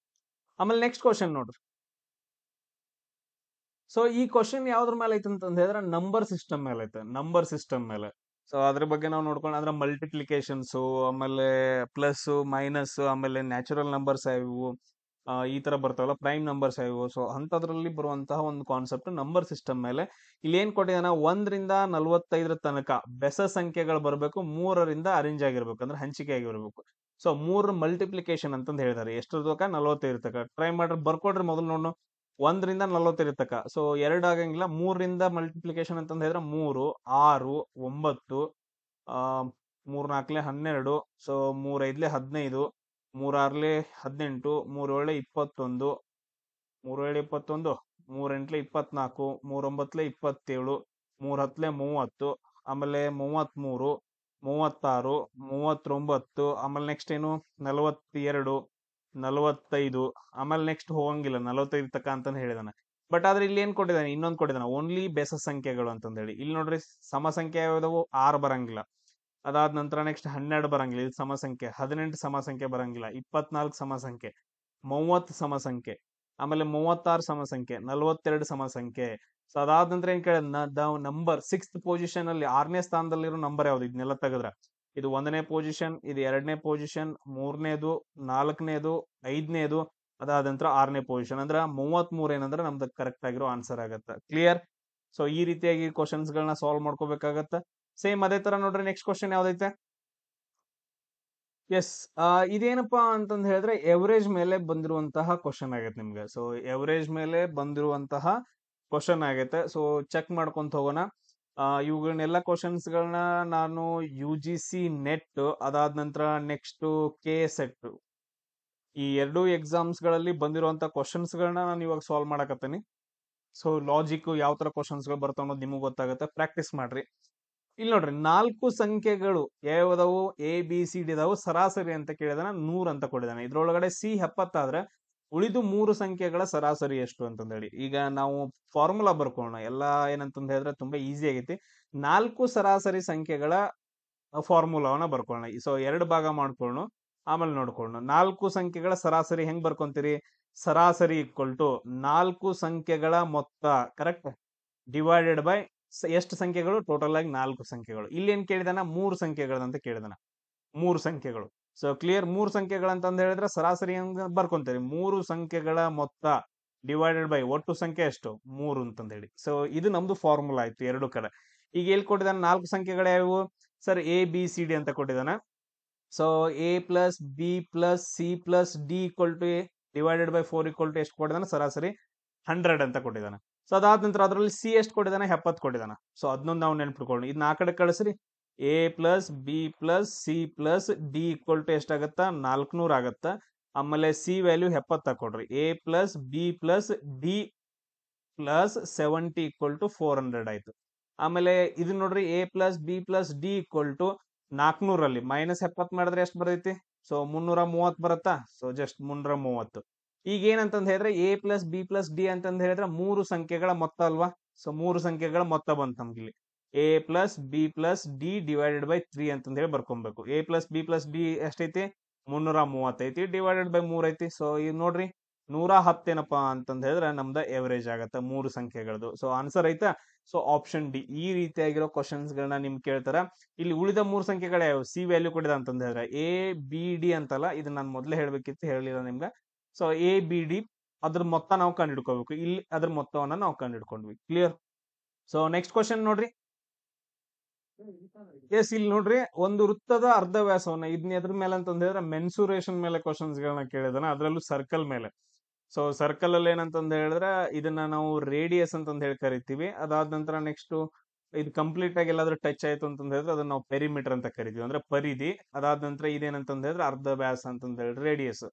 ಆಮೇಲೆ ನೆಕ್ಸ್ಟ್ ಕ್ವಶನ್ ನೋಡ್ರಿ. ಸೊ ಈ ಕ್ವಶನ್ ಯಾವ್ದ್ರ ಮೇಲೆ ಐತೆ ಅಂತಂದ್ ಹೇಳಿದ್ರೆ ನಂಬರ್ ಸಿಸ್ಟಮ್ ಮೇಲೆ ಐತೆ, ನಂಬರ್ ಸಿಸ್ಟಮ್ ಮೇಲೆ. ಸೊ ಅದ್ರ ಬಗ್ಗೆ ನಾವು ನೋಡ್ಕೊಂಡು ಅಂದ್ರೆ ಮಲ್ಟಿಪ್ಲಿಕೇಶನ್ಸ್, ಆಮೇಲೆ ಪ್ಲಸ್ ಮೈನಸ್, ಆಮೇಲೆ ನ್ಯಾಚುರಲ್ ನಂಬರ್ಸ್ ಇವು ಈ ತರ ಬರ್ತಾವಲ್ಲ, ಪ್ರೈಮ್ ನಂಬರ್ಸ್ ಇವು. ಸೊ ಅಂತದ್ರಲ್ಲಿ ಬರುವಂತಹ ಒಂದು ಕಾನ್ಸೆಪ್ಟ್ ನಂಬರ್ ಸಿಸ್ಟಮ್ ಮೇಲೆ. ಇಲ್ಲಿ ಏನ್ ಕೊಟ್ಟಿದಾನ, 1 ರಿಂದ 45 ತನಕ ಬೆಸ ಸಂಖ್ಯೆಗಳು ಬರ್ಬೇಕು, 3ರಿಂದ ಅರೇಂಜ್ ಆಗಿರ್ಬೇಕು, ಅಂದ್ರೆ ಹಂಚಿಕೆ ಆಗಿರ್ಬೇಕು. ಸೊ 3 ಮಲ್ಟಿಪ್ಲಿಕೇಶನ್ ಅಂತಂದ್ ಹೇಳಿದಾರೆ. ಎಷ್ಟು ತನಕ, 45 ತನಕ. ಟ್ರೈ ಮಾಡ್ರಿ, ಬರ್ಕೊಡ್ರಿ ಮೊದಲು ನೋಡು. 1 ರಿಂದ 45 ತನಕ. ಸೊ 2 ಆಗಂಗಿಲ್ಲ, 3ರಿಂದ ಮಲ್ಟಿಪ್ಲಿಕೇಶನ್ ಅಂತಂದ್ ಹೇಳಿದ್ರೆ 3, 6, 9, 3 4 12, ಸೊ 3 5 15, 3 6 18, 3 7 21, 3 7 21, 3 8 24, 3 9 27, 3 ಹತ್ಲೆ 30, ಆಮೇಲೆ 33, 36, 39, ಆಮೇಲೆ ನೆಕ್ಸ್ಟ್ ಏನು 42, 45, ಆಮೇಲೆ ನೆಕ್ಸ್ಟ್ ಹೋಗಂಗಿಲ್ಲ 45 ತಕ ಅಂತಾನೆ ಹೇಳಿದಾನೆ. ಬಟ್ ಆದ್ರೆ ಇಲ್ಲಿ ಏನ್ ಕೊಟ್ಟಿದ್ದಾನೆ, ಇನ್ನೊಂದು ಕೊಟ್ಟಿದ್ದಾನೆ, ಓನ್ಲಿ ಬೆಸ ಸಂಖ್ಯೆಗಳು ಅಂತಂದ ಹೇಳಿ. ಇಲ್ಲಿ ನೋಡ್ರಿ ಸಮ ಸಂಖ್ಯೆ ಯಾವ್ದಾವು 6 ಬರಂಗಿಲ್ಲ. ಅದಾದ ನಂತರ ನೆಕ್ಸ್ಟ್ 12 ಬರಂಗಿಲ್ಲ, ಇದು ಸಮ ಸಂಖ್ಯೆ. 18 ಸಮ ಸಂಖ್ಯೆ ಬರಂಗಿಲ್ಲ. 24 ಸಮ ಸಂಖ್ಯೆ, 30 ಸಮ ಸಂಖ್ಯೆ, ಆಮೇಲೆ 36 ಸಮ ಸಂಖ್ಯೆ, 42 ಸಮ ಸಂಖ್ಯೆ. ಸೊ ಅದಾದ ನಂತರ ಏನ್ ಕೇಳ ನಂಬರ್ 6th ಪೊಸಿಷನ್ ಅಲ್ಲಿ 6ನೇ ಸ್ಥಾನದಲ್ಲಿರೋ ನಂಬರ್ ಯಾವ್ದು, ಇದನ್ನೆಲ್ಲ ತೆಗೆದ್ರ ಇದು 1ನೇ ಪೊಸಿಷನ್, ಇದು 2ನೇ ಪೊಸಿಷನ್, 3ನೇದು, 4ನೇದು, 5ನೇದು, ಅದಾದ ನಂತರ 6ನೇ ಪೊಸಿಷನ್. ಅಂದ್ರ 33 ಏನಂದ್ರೆ ನಮ್ದು ಕರೆಕ್ಟ್ ಆಗಿರೋ ಆನ್ಸರ್ ಆಗತ್ತ. ಕ್ಲಿಯರ್? ಸೊ ಈ ರೀತಿಯಾಗಿ ಕ್ವಶನ್ಸ್ ಗಳನ್ನ ಸಾಲ್ವ್ ಮಾಡ್ಕೋಬೇಕಾಗತ್ತ. ಸೇಮ್ ಅದೇ ತರ ನೋಡ್ರಿ ನೆಕ್ಸ್ಟ್ ಕ್ವಶನ್ ಯಾವ್ದೈತೆ. ಎಸ್, ಇದೇನಪ್ಪಾ ಅಂತಂದ್ ಹೇಳಿದ್ರೆ ಎವರೇಜ್ ಮೇಲೆ ಬಂದಿರುವಂತಹ ಕ್ವಶನ್ ಆಗೈತೆ ನಿಮ್ಗೆ. ಸೊ ಎವರೇಜ್ ಮೇಲೆ ಬಂದಿರುವಂತಹ ಕ್ವಶನ್ ಆಗೈತೆ. ಸೊ ಚೆಕ್ ಮಾಡ್ಕೊಂತ ಹೋಗೋಣ. ಇವುಗಳನ್ನೆಲ್ಲ ಕ್ವಶನ್ಸ್ ಗಳನ್ನ ನಾನು UGC ನೆಟ್, ಅದಾದ ನಂತರ ನೆಕ್ಸ್ಟ್ KSET, ಈ ಎರಡೂ ಎಕ್ಸಾಮ್ಸ್ ಗಳಲ್ಲಿ ಬಂದಿರುವಂತ ಕ್ವಶನ್ಸ್ ಗಳನ್ನ ನಾನು ಇವಾಗ ಸಾಲ್ವ್ ಮಾಡಕತ್ತೀನಿ. ಸೊ ಲಾಜಿಕ್ ಯಾವ ತರ ಕ್ವಶನ್ಸ್ ಗಳು ಬರ್ತಾವ ಅನ್ನೋದು ನಿಮಗೆ ಗೊತ್ತಾಗುತ್ತೆ. ಪ್ರಾಕ್ಟೀಸ್ ಮಾಡ್ರಿ. ಇಲ್ಲಿ ನೋಡ್ರಿ 4 ಸಂಖ್ಯೆಗಳು ಯಾವ್ದಾವು, ABCD ಇದಾವು, ಸರಾಸರಿ ಅಂತ ಕೇಳಿದಾನ 100 ಅಂತ ಕೊಟ್ಟಿದ್ದಾನೆ. ಇದ್ರೊಳಗಡೆ C 70 ಆದ್ರೆ ಉಳಿದು 3 ಸಂಖ್ಯೆಗಳ ಸರಾಸರಿ ಎಷ್ಟು ಅಂತಂದ ಹೇಳಿ. ಈಗ ನಾವು ಫಾರ್ಮುಲಾ ಬರ್ಕೊಳ್ಳೋಣ. ಎಲ್ಲಾ ಏನಂತಂದ ಹೇಳಿದ್ರೆ ತುಂಬಾ ಈಸಿ ಆಗೈತಿ. 4 ಸರಾಸರಿ ಸಂಖ್ಯೆಗಳ ಫಾರ್ಮುಲಾವನ್ನ ಬರ್ಕೊಳ್ಳೋಣ. ಸೊ 2 ಭಾಗ ಮಾಡ್ಕೊಳ್ಳೋಣ, ಆಮೇಲೆ ನೋಡ್ಕೊಳ್ಳೋಣ. 4 ಸಂಖ್ಯೆಗಳ ಸರಾಸರಿ ಹೆಂಗ್ ಬರ್ಕೊಂತೀರಿ, ಸರಾಸರಿ ಈಕ್ವಲ್ ಟು 4 ಸಂಖ್ಯೆಗಳ ಮೊತ್ತ, ಕರೆಕ್ಟ್, ಡಿವೈಡೆಡ್ ಬೈ ಎಷ್ಟು ಸಂಖ್ಯೆಗಳು, ಟೋಟಲ್ ಆಗಿ 4 ಸಂಖ್ಯೆಗಳು. ಇಲ್ಲಿ ಏನ್ ಕೇಳಿದಾನ, 3 ಸಂಖ್ಯೆಗಳಂತ ಕೇಳಿದಾನ, 3 ಸಂಖ್ಯೆಗಳು. ಸೊ ಕ್ಲಿಯರ್, 3 ಸಂಖ್ಯೆಗಳಂತಂದ ಹೇಳಿದ್ರೆ ಸರಾಸರಿ ಹೆಂಗ್ ಬರ್ಕೊಂತೀರಿ, 3 ಸಂಖ್ಯೆಗಳ ಮೊತ್ತ ಡಿವೈಡೆಡ್ ಬೈ ಒಟ್ಟು ಸಂಖ್ಯೆ ಎಷ್ಟು, 3 ಅಂತಂದ ಹೇಳಿ. ಸೊ ಇದು ನಮ್ದು ಫಾರ್ಮುಲಾ ಆಯ್ತು ಎರಡು ಕಡೆ. ಈಗ ಎಲ್ಲಿ ಕೊಟ್ಟಿದ್ದಾನೆ, 4 ಸಂಖ್ಯೆಗಳು ಯಾವುವು ಸರ್, ABCD ಅಂತ ಕೊಟ್ಟಿದ್ದಾನ. So A plus B plus C plus D equal to A divided by 4 equal to ಎಷ್ಟು ಕೊಟ್ಟಿದ್ದಾನೆ, ಸರಾಸರಿ 100 ಅಂತ ಕೊಟ್ಟಿದ್ದಾನೆ. ಸೊ ಅದಾದ ನಂತರ ಅದರಲ್ಲಿ C ಎಷ್ಟು ಕೊಟ್ಟಿದ್ದಾನೆ, 70 ಕೊಟ್ಟಿದ್ದಾನೆ. ಸೊ ಅದನ್ನೊಂದು ನಾವು ನೆನ್ಪಿಟ್ಕೊಳ್ಳಿ. ಇದನ್ನ ಆ ಕಡೆ ಕಳಿಸ್ರಿ. A plus B plus C plus D equal to ಎಷ್ಟಾಗತ್ತ, 400 ಆಗತ್ತ. ಆಮೇಲೆ C ವ್ಯಾಲ್ಯೂ 70 ಕೊಡ್ರಿ. A plus B plus D plus 70 equal to 400 ಆಯ್ತು. ಆಮೇಲೆ ಇದು ನೋಡ್ರಿ, A plus B plus D equal to 400 minus 70 ಮಾಡಿದ್ರೆ ಎಷ್ಟು ಬರ್ತೈತಿ, ಸೊ 330 ಬರುತ್ತಾ. So just 330. ಈಗ ಏನಂತಂದ್ ಹೇಳಿದ್ರೆ A plus B plus D ಅಂತಂದ್ ಹೇಳಿದ್ರೆ 3 ಸಂಖ್ಯೆಗಳ ಮೊತ್ತ ಅಲ್ವಾ. ಸೊ 3 ಸಂಖ್ಯೆಗಳ ಮೊತ್ತ ಬಂತು ನಮ್ಗೆ ಇಲ್ಲಿ. A plus B plus D divided by 3 ಅಂತಂದ್ ಹೇಳಿ ಬರ್ಕೊಬೇಕು. A plus B plus D ಎಷ್ಟೈತಿ, 330 ಐತಿ, ಡಿವೈಡೆಡ್ ಬೈ 3 ಐತಿ. ಸೊ ಈಗ ನೋಡ್ರಿ 110 ಏನಪ್ಪಾ ಅಂತಂದ್ ಹೇಳಿದ್ರೆ ನಮ್ದ ಎವರೇಜ್ ಆಗತ್ತ 3 ಸಂಖ್ಯೆಗಳದು. ಸೊ ಆನ್ಸರ್ ಐತಾ. So option D. ಈ ರೀತಿಯಾಗಿರೋ ಕ್ವಶನ್ಸ್ ಗಳನ್ನ ನಿಮ್ ಕೇಳ್ತಾರ. ಇಲ್ಲಿ ಉಳಿದ 3 ಸಂಖ್ಯೆಗಳು ಯಾವ, C ವ್ಯಾಲ್ಯೂ ಕೊಡಿದ ಅಂತಂದ ಹೇಳಿದ್ರೆ ABD ಅಂತಲ್ಲ, ಇದನ್ನ ನಾನು ಮೊದಲೇ ಹೇಳ್ಬೇಕಿತ್ತು, ಹೇಳಿಲ್ಲ ನಿಮ್ಗೆ. ಸೊ ABD ಅದ್ರ ಮೊತ್ತ ನಾವು ಕಂಡು ಹಿಡ್ಕೋಬೇಕು. ಇಲ್ಲಿ ಅದ್ರ ಮೊತ್ತವನ್ನ ನಾವು ಕಂಡು ಹಿಡ್ಕೊಂಡ್ವಿ. ಕ್ಲಿಯರ್? ಸೊ ನೆಕ್ಸ್ಟ್ ಕ್ವಶನ್ ನೋಡ್ರಿ. ಎಸ್, ಇಲ್ಲಿ ನೋಡ್ರಿ, ಒಂದು ವೃತ್ತದ ಅರ್ಧ ವ್ಯಾಸವನ್ನ, ಇದನ್ನ ಎದ್ರ ಮೇಲೆ ಅಂತಂದ ಹೇಳಿದ್ರೆ ಮೆನ್ಸುರೇಷನ್ ಮೇಲೆ ಕ್ವಶನ್ಸ್ ಗಳನ್ನ ಕೇಳಿದಾನ, ಅದ್ರಲ್ಲೂ ಸರ್ಕಲ್ ಮೇಲೆ. ಸೊ ಸರ್ಕಲ್ ಅಲ್ಲಿ ಏನಂತಂದ ಹೇಳಿದ್ರೆ ಇದನ್ನ ನಾವು ರೇಡಿಯಸ್ ಅಂತಂದ ಹೇಳಿ ಕರಿತೀವಿ. ಅದಾದ ನಂತರ ನೆಕ್ಸ್ಟ್ ಇದು ಕಂಪ್ಲೀಟ್ ಆಗಿ ಎಲ್ಲಾದ್ರೂ ಟಚ್ ಆಯ್ತು ಅಂತಂದ ಹೇಳಿದ್ರೆ ಅದನ್ನ ನಾವು ಪೆರಿಮೀಟರ್ ಅಂತ ಕರಿತೀವಿ, ಅಂದ್ರೆ ಪರಿಧಿ. ಅದಾದ ನಂತರ ಇದೇನಂತಂದ ಹೇಳಿದ್ರೆ ಅರ್ಧ ವ್ಯಾಸ ಅಂತಂದ ಹೇಳಿ ರೇಡಿಯಸ್,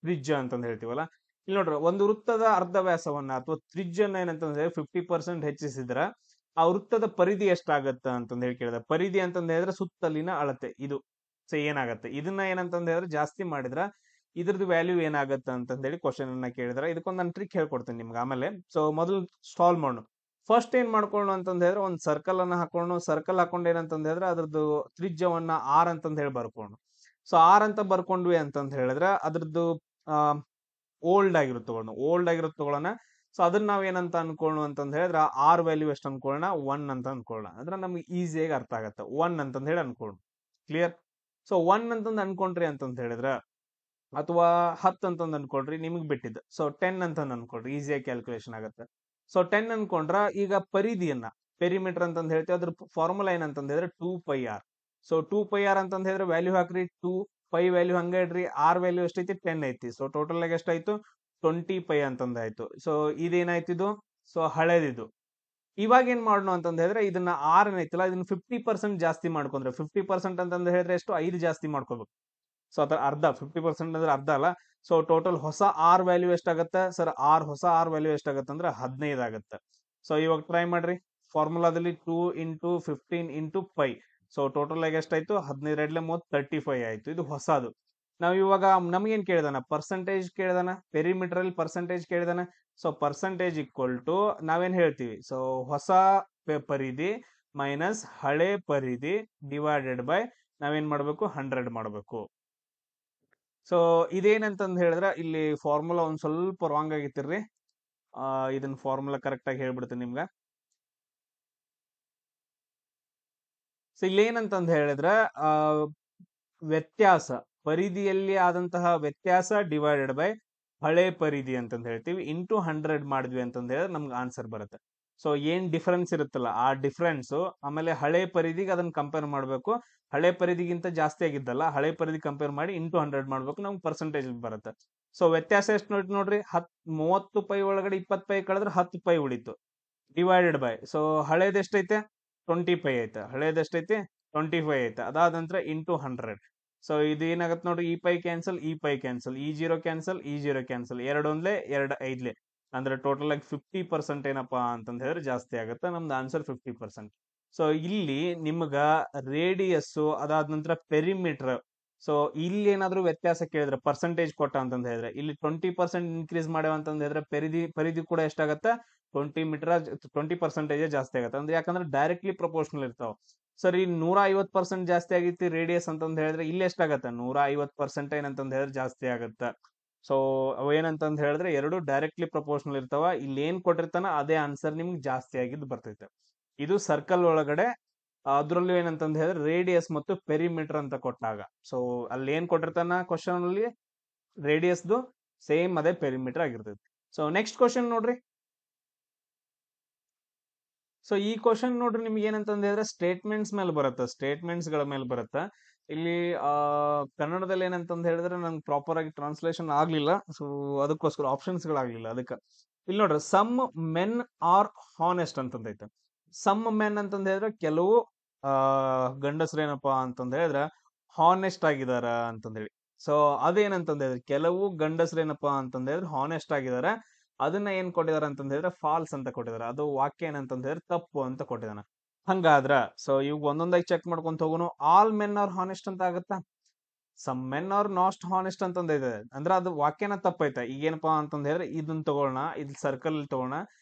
ತ್ರಿಜ್ಯ ಅಂತಂದ ಹೇಳ್ತೀವಲ್ಲ. ಇಲ್ಲಿ ನೋಡ್ರಿ, ಒಂದು ವೃತ್ತದ ಅರ್ಧ ವ್ಯಾಸವನ್ನ ಅಥವಾ ತ್ರಿಜ್ಯನ ಏನಂತಂದ ಹೇಳಿ 50% ಹೆಚ್ಚಿಸಿದ್ರ ಆ ವೃತ್ತದ ಪರಿಧಿ ಎಷ್ಟಾಗತ್ತ ಅಂತಂದ ಹೇಳಿ ಕೇಳಿದ. ಪರಿಧಿ ಅಂತಂದ ಹೇಳಿದ್ರೆ ಸುತ್ತಲಿನ ಅಳತೆ ಇದು. ಸೊ ಏನಾಗತ್ತೆ, ಇದನ್ನ ಏನಂತಂದ ಹೇಳಿದ್ರೆ ಜಾಸ್ತಿ ಮಾಡಿದ್ರ ಇದ್ರದ್ದು ವ್ಯಾಲ್ಯೂ ಏನಾಗತ್ತ ಅಂತಂದ ಹೇಳಿ ಕ್ವಶನ್ ಅನ್ನ ಕೇಳಿದ್ರೆ ಇದಕ್ಕೊಂದು ನಾನು ಟ್ರಿಕ್ ಹೇಳ್ಕೊಡ್ತೀನಿ ನಿಮ್ಗೆ ಆಮೇಲೆ. ಸೊ ಮೊದಲು ಸಾಲ್ವ್ ಮಾಡೋಣ. ಫಸ್ಟ್ ಏನ್ ಮಾಡ್ಕೊಳ್ಳೋಣ ಅಂತಂದ ಹೇಳಿದ್ರೆ ಒಂದು ಸರ್ಕಲ್ ಅನ್ನ ಹಾಕೊಂಡು, ಸರ್ಕಲ್ ಹಾಕೊಂಡು ಏನಂತಂದ ಹೇಳಿದ್ರೆ ಅದ್ರದ್ದು ತ್ರಿಜ್ಯವನ್ನ R ಅಂತಂದ ಹೇಳಿ ಬರ್ಕೊಂಡು. ಸೊ R ಅಂತ ಬರ್ಕೊಂಡ್ವಿ ಅಂತಂದ ಹೇಳಿದ್ರೆ ಅದ್ರದ್ದು ಓಲ್ಡ್ ಆಗಿರುತ್ತೆ ತಗೊಳ್ಳೋಣ. ಸೊ ಅದನ್ನ ನಾವ್ ಏನಂತ ಅನ್ಕೊಳ್ಳೋಣ ಅಂತಂದ ಹೇಳಿದ್ರೆ R ವ್ಯಾಲ್ಯೂ ಎಷ್ಟು ಅನ್ಕೊಳ್ಳೋಣ, 1 ಅಂತ ಅನ್ಕೊಳ್ಳೋಣ. ಅಂದ್ರೆ ನಮ್ಗೆ ಈಸಿಯಾಗಿ ಅರ್ಥ ಆಗತ್ತೆ. 1 ಅಂತಂದ ಹೇಳಿ ಅನ್ಕೊಳ್ಳೋಣ. ಕ್ಲಿಯರ್? ಸೊ 1 ಅಂತಂದ್ ಅನ್ಕೊಂಡ್ರಿ ಅಂತಂದ ಹೇಳಿದ್ರೆ, ಅಥವಾ 10 ಅಂತಂದ್ ಅನ್ಕೊಳ್ರಿ, ನಿಮಗ್ ಬಿಟ್ಟಿದ್ದು. ಸೊ 10 ಅಂತಂದ್ ಅನ್ಕೊಳ್ರಿ, ಈಸಿಯಾಗಿ ಕ್ಯಾಲ್ಕುಲೇಷನ್ ಆಗುತ್ತೆ. ಸೊ 10 ಅನ್ಕೊಂಡ್ರ ಈಗ ಪರಿಧಿಯನ್ನ, ಪೆರಿಮೀಟರ್ ಅಂತಂದ್ ಹೇಳ್ತೀವಿ, ಅದ್ರ ಫಾರ್ಮುಲಾ ಏನಂತಂದ ಹೇಳಿದ್ರೆ 2πr. ಸೊ 2πr ಅಂತಂದ್ ಹೇಳಿದ್ರೆ ವ್ಯಾಲ್ಯೂ ಹಾಕ್ರಿ, 2 π ವ್ಯಾಲ್ಯೂ ಹಂಗ ಇಡ್ರಿ, R ವ್ಯಾಲ್ಯೂ ಎಷ್ಟೈತಿ, 10 ಐತಿ. ಸೊ ಟೋಟಲ್ ಆಗಿ ಎಷ್ಟಾಯ್ತು, 20π ಅಂತಂದಾಯ್ತು. So ಇದೇನಾಯ್ತಿದು, so ಹಳೇದಿದು. ಇವಾಗ ಏನ್ ಮಾಡೋಣ ಅಂತಂದ ಹೇಳಿದ್ರೆ ಇದನ್ನ R ಏನೈತಿಲ್ಲ ಇದನ್ನ 50% ಜಾಸ್ತಿ ಮಾಡ್ಕೊಂಡ್ರೆ, 50% ಅಂತಂದ ಹೇಳಿದ್ರೆ ಎಷ್ಟು, 5 ಜಾಸ್ತಿ ಮಾಡ್ಕೋಬೇಕು. ಸೊ ಅದ್ರ ಅರ್ಧ, 50% ಅಂದ್ರೆ ಅರ್ಧ ಅಲ್ಲ. ಸೊ ಟೋಟಲ್ ಹೊಸ R ವ್ಯಾಲ್ಯೂ ಎಷ್ಟಾಗತ್ತೆ ಸರ್, ಹೊಸ R ವ್ಯಾಲ್ಯೂ ಎಷ್ಟಾಗತ್ತೆ ಅಂದ್ರೆ 15 ಆಗತ್ತೆ. ಸೊ ಇವಾಗ ಟ್ರೈ ಮಾಡ್ರಿ. ಫಾರ್ಮುಲಾದಲ್ಲಿ 2 into 15 into pi. So total ಆಗಿ ಎಷ್ಟಾಯ್ತು? 15 35 ಆಯ್ತು. ಇದು ಹೊಸದು. ನಾವ್ ಇವಾಗ ನಮ್ಗೇನ್ ಕೇಳಿದಾನ? ಪರ್ಸೆಂಟೇಜ್ ಕೇಳಿದಾನ, ಪೆರಿಮೀಟರ್ ಅಲ್ಲಿ ಪರ್ಸೆಂಟೇಜ್ ಕೇಳಿದಾನ. ಸೊ ಪರ್ಸೆಂಟೇಜ್ ಈಕ್ವಲ್ ಟು ನಾವೇನ್ ಹೇಳ್ತೀವಿ? ಸೊ ಹೊಸ ಪರಿಧಿ ಮೈನಸ್ ಹಳೆ ಪರಿಧಿ ಡಿವೈಡೆಡ್ ಬೈ ನಾವೇನ್ ಮಾಡ್ಬೇಕು? 100 ಮಾಡ್ಬೇಕು. ಸೊ ಇದೇನಂತಂದ್ ಹೇಳಿದ್ರೆ ಇಲ್ಲಿ ಫಾರ್ಮುಲಾ ಒಂದ್ ಸ್ವಲ್ಪ ರಾಂಗ್ ಆಗಿತ್ತಿರ್ರಿ. ಇದನ್ನ ಫಾರ್ಮುಲಾ ಕರೆಕ್ಟ್ ಆಗಿ ಹೇಳ್ಬಿಡ್ತೀನಿ ನಿಮ್ಗ. ಸೊ ಇಲ್ಲೇನಂತಂದ್ ಹೇಳಿದ್ರೆ ವ್ಯತ್ಯಾಸ, ಪರಿಧಿಯಲ್ಲಿ ಆದಂತಹ ವ್ಯತ್ಯಾಸ ಡಿವೈಡೆಡ್ ಬೈ ಹಳೆ ಪರಿಧಿ ಅಂತಂದ್ ಹೇಳ್ತೀವಿ. ಇಂಟು 100 ಮಾಡಿದ್ವಿ ಅಂತಂದ್ ಹೇಳಿದ್ರೆ ನಮ್ಗೆ ಆನ್ಸರ್ ಬರುತ್ತೆ. ಸೊ ಏನ್ ಡಿಫರೆನ್ಸ್ ಇರುತ್ತಲ್ಲ ಆ ಡಿಫರೆನ್ಸ್, ಆಮೇಲೆ ಹಳೆ ಪರಿಧಿಗೆ ಅದನ್ನ ಕಂಪೇರ್ ಮಾಡ್ಬೇಕು. ಹಳೆ ಪರಿಧಿಗಿಂತ ಜಾಸ್ತಿ ಆಗಿದ್ದಲ್ಲ, ಹಳೆ ಪರಿಧಿ ಕಂಪೇರ್ ಮಾಡಿ ಇಂಟು 100 ಮಾಡ್ಬೇಕು, ನಮ್ಗೆ ಪರ್ಸೆಂಟೇಜ್ ಬರುತ್ತೆ. ಸೊ ವ್ಯತ್ಯಾಸ ಎಷ್ಟು ನೋಡ್ರಿ, 30 ಪೈ ಒಳಗಡೆ 20 ಪೈ ಕಳೆದ್ರೆ 10 ಪೈ ಉಳಿತು. ಡಿವೈಡೆಡ್ ಬೈ, ಸೊ ಹಳೇದ್ ಎಷ್ಟೈತೆ? 20 ಪೈ ಐತೆ. ಹಳೇದ್ ಎಷ್ಟೈತಿ? 25 ಐತೆ. ಅದಾದ ನಂತರ ಇಂಟು 100. ಸೊ ಇದು ಏನಾಗತ್ತೆ ನೋಡ್ರಿ, ಈ ಪೈ ಕ್ಯಾನ್ಸಲ್, ಈ ಪೈ ಕ್ಯಾನ್ಸಲ್, ಈ ಜೀರೋ ಕ್ಯಾನ್ಸಲ್, ಈ ಜೀರೋ ಕ್ಯಾನ್ಸಲ್, 2 ಒಂದ್ಲೆ 2 ಐದ್ಲೆ. ಅಂದ್ರೆ ಟೋಟಲ್ ಆಗಿ 50% ಏನಪ್ಪಾ ಅಂತಂದ್ ಹೇಳಿದ್ರೆ ಜಾಸ್ತಿ ಆಗುತ್ತೆ. ನಮ್ದು ಆನ್ಸರ್ 50%. ಸೊ ಇಲ್ಲಿ ನಿಮ್ಗ ರೇಡಿಯಸ್ ಅದಾದ ನಂತರ ಪೆರಿಮೀಟರ್, ಸೊ ಇಲ್ಲಿ ಏನಾದ್ರು ವ್ಯತ್ಯಾಸ ಕೇಳಿದ್ರೆ ಪರ್ಸೆಂಟೇಜ್ ಕೊಟ್ಟ ಅಂತಂದ್ ಹೇಳಿದ್ರೆ ಇಲ್ಲಿ 20% ಇನ್ಕ್ರೀಸ್ ಮಾಡ್ಯಾವ ಅಂತಂದ್ ಹೇಳಿದ್ರೆ ಪರಿಧಿ ಕೂಡ ಎಷ್ಟಾಗತ್ತೆ? 20% ಜಾಸ್ತಿ ಆಗತ್ತೆ. ಅಂದ್ರೆ ಯಾಕಂದ್ರೆ ಡೈರೆಕ್ಟ್ಲಿ ಪ್ರಪೋರ್ಷನಲ್ ಇರ್ತಾವ. ಸರ್ ಈ 150% ಜಾಸ್ತಿ ಆಗೈತಿ ರೇಡಿಯಸ್ ಅಂತಂದ್ ಹೇಳಿದ್ರೆ ಇಲ್ಲಿ ಎಷ್ಟಾಗತ್ತೆ? 150% ಏನಂತಂದ್ ಹೇಳಿದ್ರೆ ಜಾಸ್ತಿ ಆಗತ್ತ. ಸೊ ಅವೇನಂತಂದ್ ಹೇಳಿದ್ರೆ ಎರಡು ಡೈರೆಕ್ಟ್ಲಿ ಪ್ರಪೋರ್ಷನಲ್ ಇರ್ತಾವ. ಇಲ್ಲಿ ಏನ್ ಕೊಟ್ಟಿರ್ತಾನ ಅದೇ ಆನ್ಸರ್ ನಿಮ್ಗೆ ಜಾಸ್ತಿ ಆಗಿದ್ದು ಬರ್ತೈತೆ. ಇದು ಸರ್ಕಲ್ ಒಳಗಡೆ ಅದ್ರಲ್ಲೂ ಏನಂತಂದ್ ಹೇಳಿದ್ರೆ ರೇಡಿಯಸ್ ಮತ್ತು ಪೆರಿಮೀಟರ್ ಅಂತ ಕೊಟ್ಟಾಗ, ಸೊ ಅಲ್ಲಿ ಏನ್ ಕೊಟ್ಟಿರ್ತಾನ ಕ್ವಶನ್ ಅಲ್ಲಿ ರೇಡಿಯಸ್ದು ಸೇಮ್ ಅದೇ ಪೆರಿಮೀಟರ್ ಆಗಿರ್ತೈತಿ. ಸೊ ನೆಕ್ಸ್ಟ್ ಕ್ವಶನ್ ನೋಡ್ರಿ. ಸೊ ಈ ಕ್ವಶನ್ ನೋಡ್ರಿ ನಿಮ್ಗೆ ಏನಂತಂದ್ ಹೇಳಿದ್ರೆ ಸ್ಟೇಟ್ಮೆಂಟ್ಸ್ ಮೇಲೆ ಬರುತ್ತೆ, ಸ್ಟೇಟ್ಮೆಂಟ್ಸ್ ಗಳ ಮೇಲೆ ಬರುತ್ತೆ. ಇಲ್ಲಿ ಕನ್ನಡದಲ್ಲಿ ಏನಂತಂದ್ ಹೇಳಿದ್ರೆ ನಂಗೆ ಪ್ರಾಪರ್ ಆಗಿ ಟ್ರಾನ್ಸ್ಲೇಷನ್ ಆಗ್ಲಿಲ್ಲ. ಸೊ ಅದಕ್ಕೋಸ್ಕರ ಆಪ್ಷನ್ಸ್ ಗಳಾಗ್ಲಿಲ್ಲ. ಅದಕ್ಕೆ ಇಲ್ಲಿ ನೋಡ್ರಿ, ಸಮ್ ಮೆನ್ ಆರ್ ಹಾನೆಸ್ಟ್ ಅಂತಂದೈತೆ. ಸಮ್ ಮೆನ್ ಅಂತಂದ್ ಹೇಳಿದ್ರೆ ಕೆಲವು ಗಂಡಸ್ರೇನಪ್ಪಾ ಅಂತಂದ್ ಹೇಳಿದ್ರೆ ಹಾನೆಸ್ಟ್ ಆಗಿದಾರ ಅಂತಂದ್ ಹೇಳಿ. ಸೊ ಅದೇನಂತಂದ್ ಹೇಳಿದ್ರೆ ಕೆಲವು ಗಂಡಸ್ರೇನಪ್ಪಾ ಅಂತಂದ್ ಹೇಳಿದ್ರೆ ಹಾನೆಸ್ಟ್ ಆಗಿದಾರ. ಅದನ್ನ ಏನ್ ಕೊಟ್ಟಿದಾರ ಅಂತಂದ್ ಹೇಳಿದ್ರೆ ಫಾಲ್ಸ್ ಅಂತ ಕೊಟ್ಟಿದಾರ. ಅದು ವಾಕ್ಯ ಏನಂತಂದ್ ಹೇಳಿದ್ರೆ ತಪ್ಪು ಅಂತ ಕೊಟ್ಟಿದಾನ. ಹಂಗಾದ್ರ ಸೊ ಇವಾಗ ಒಂದೊಂದಾಗಿ ಚೆಕ್ ಮಾಡ್ಕೊಂತ ಹೋಗೋನು. ಆಲ್ ಮೆನ್ ಆರ್ ಹಾನೆಸ್ಟ್ ಅಂತ ಆಗತ್ತಾ? Some men are not honest ಅಂತಂದ ಇದೆ. ಅಂದ್ರೆ ಅದು ವಾಕ್ಯನ ತಪ್ಪೈತೆ. ಈಗೇನಪ್ಪಾ ಅಂತಂದ್ ಹೇಳಿದ್ರೆ ಇದನ್ನ ತಗೊಳ್ಳೋಣ, ಇದ್ ಸರ್ಕಲ್ ತಗೋಣ.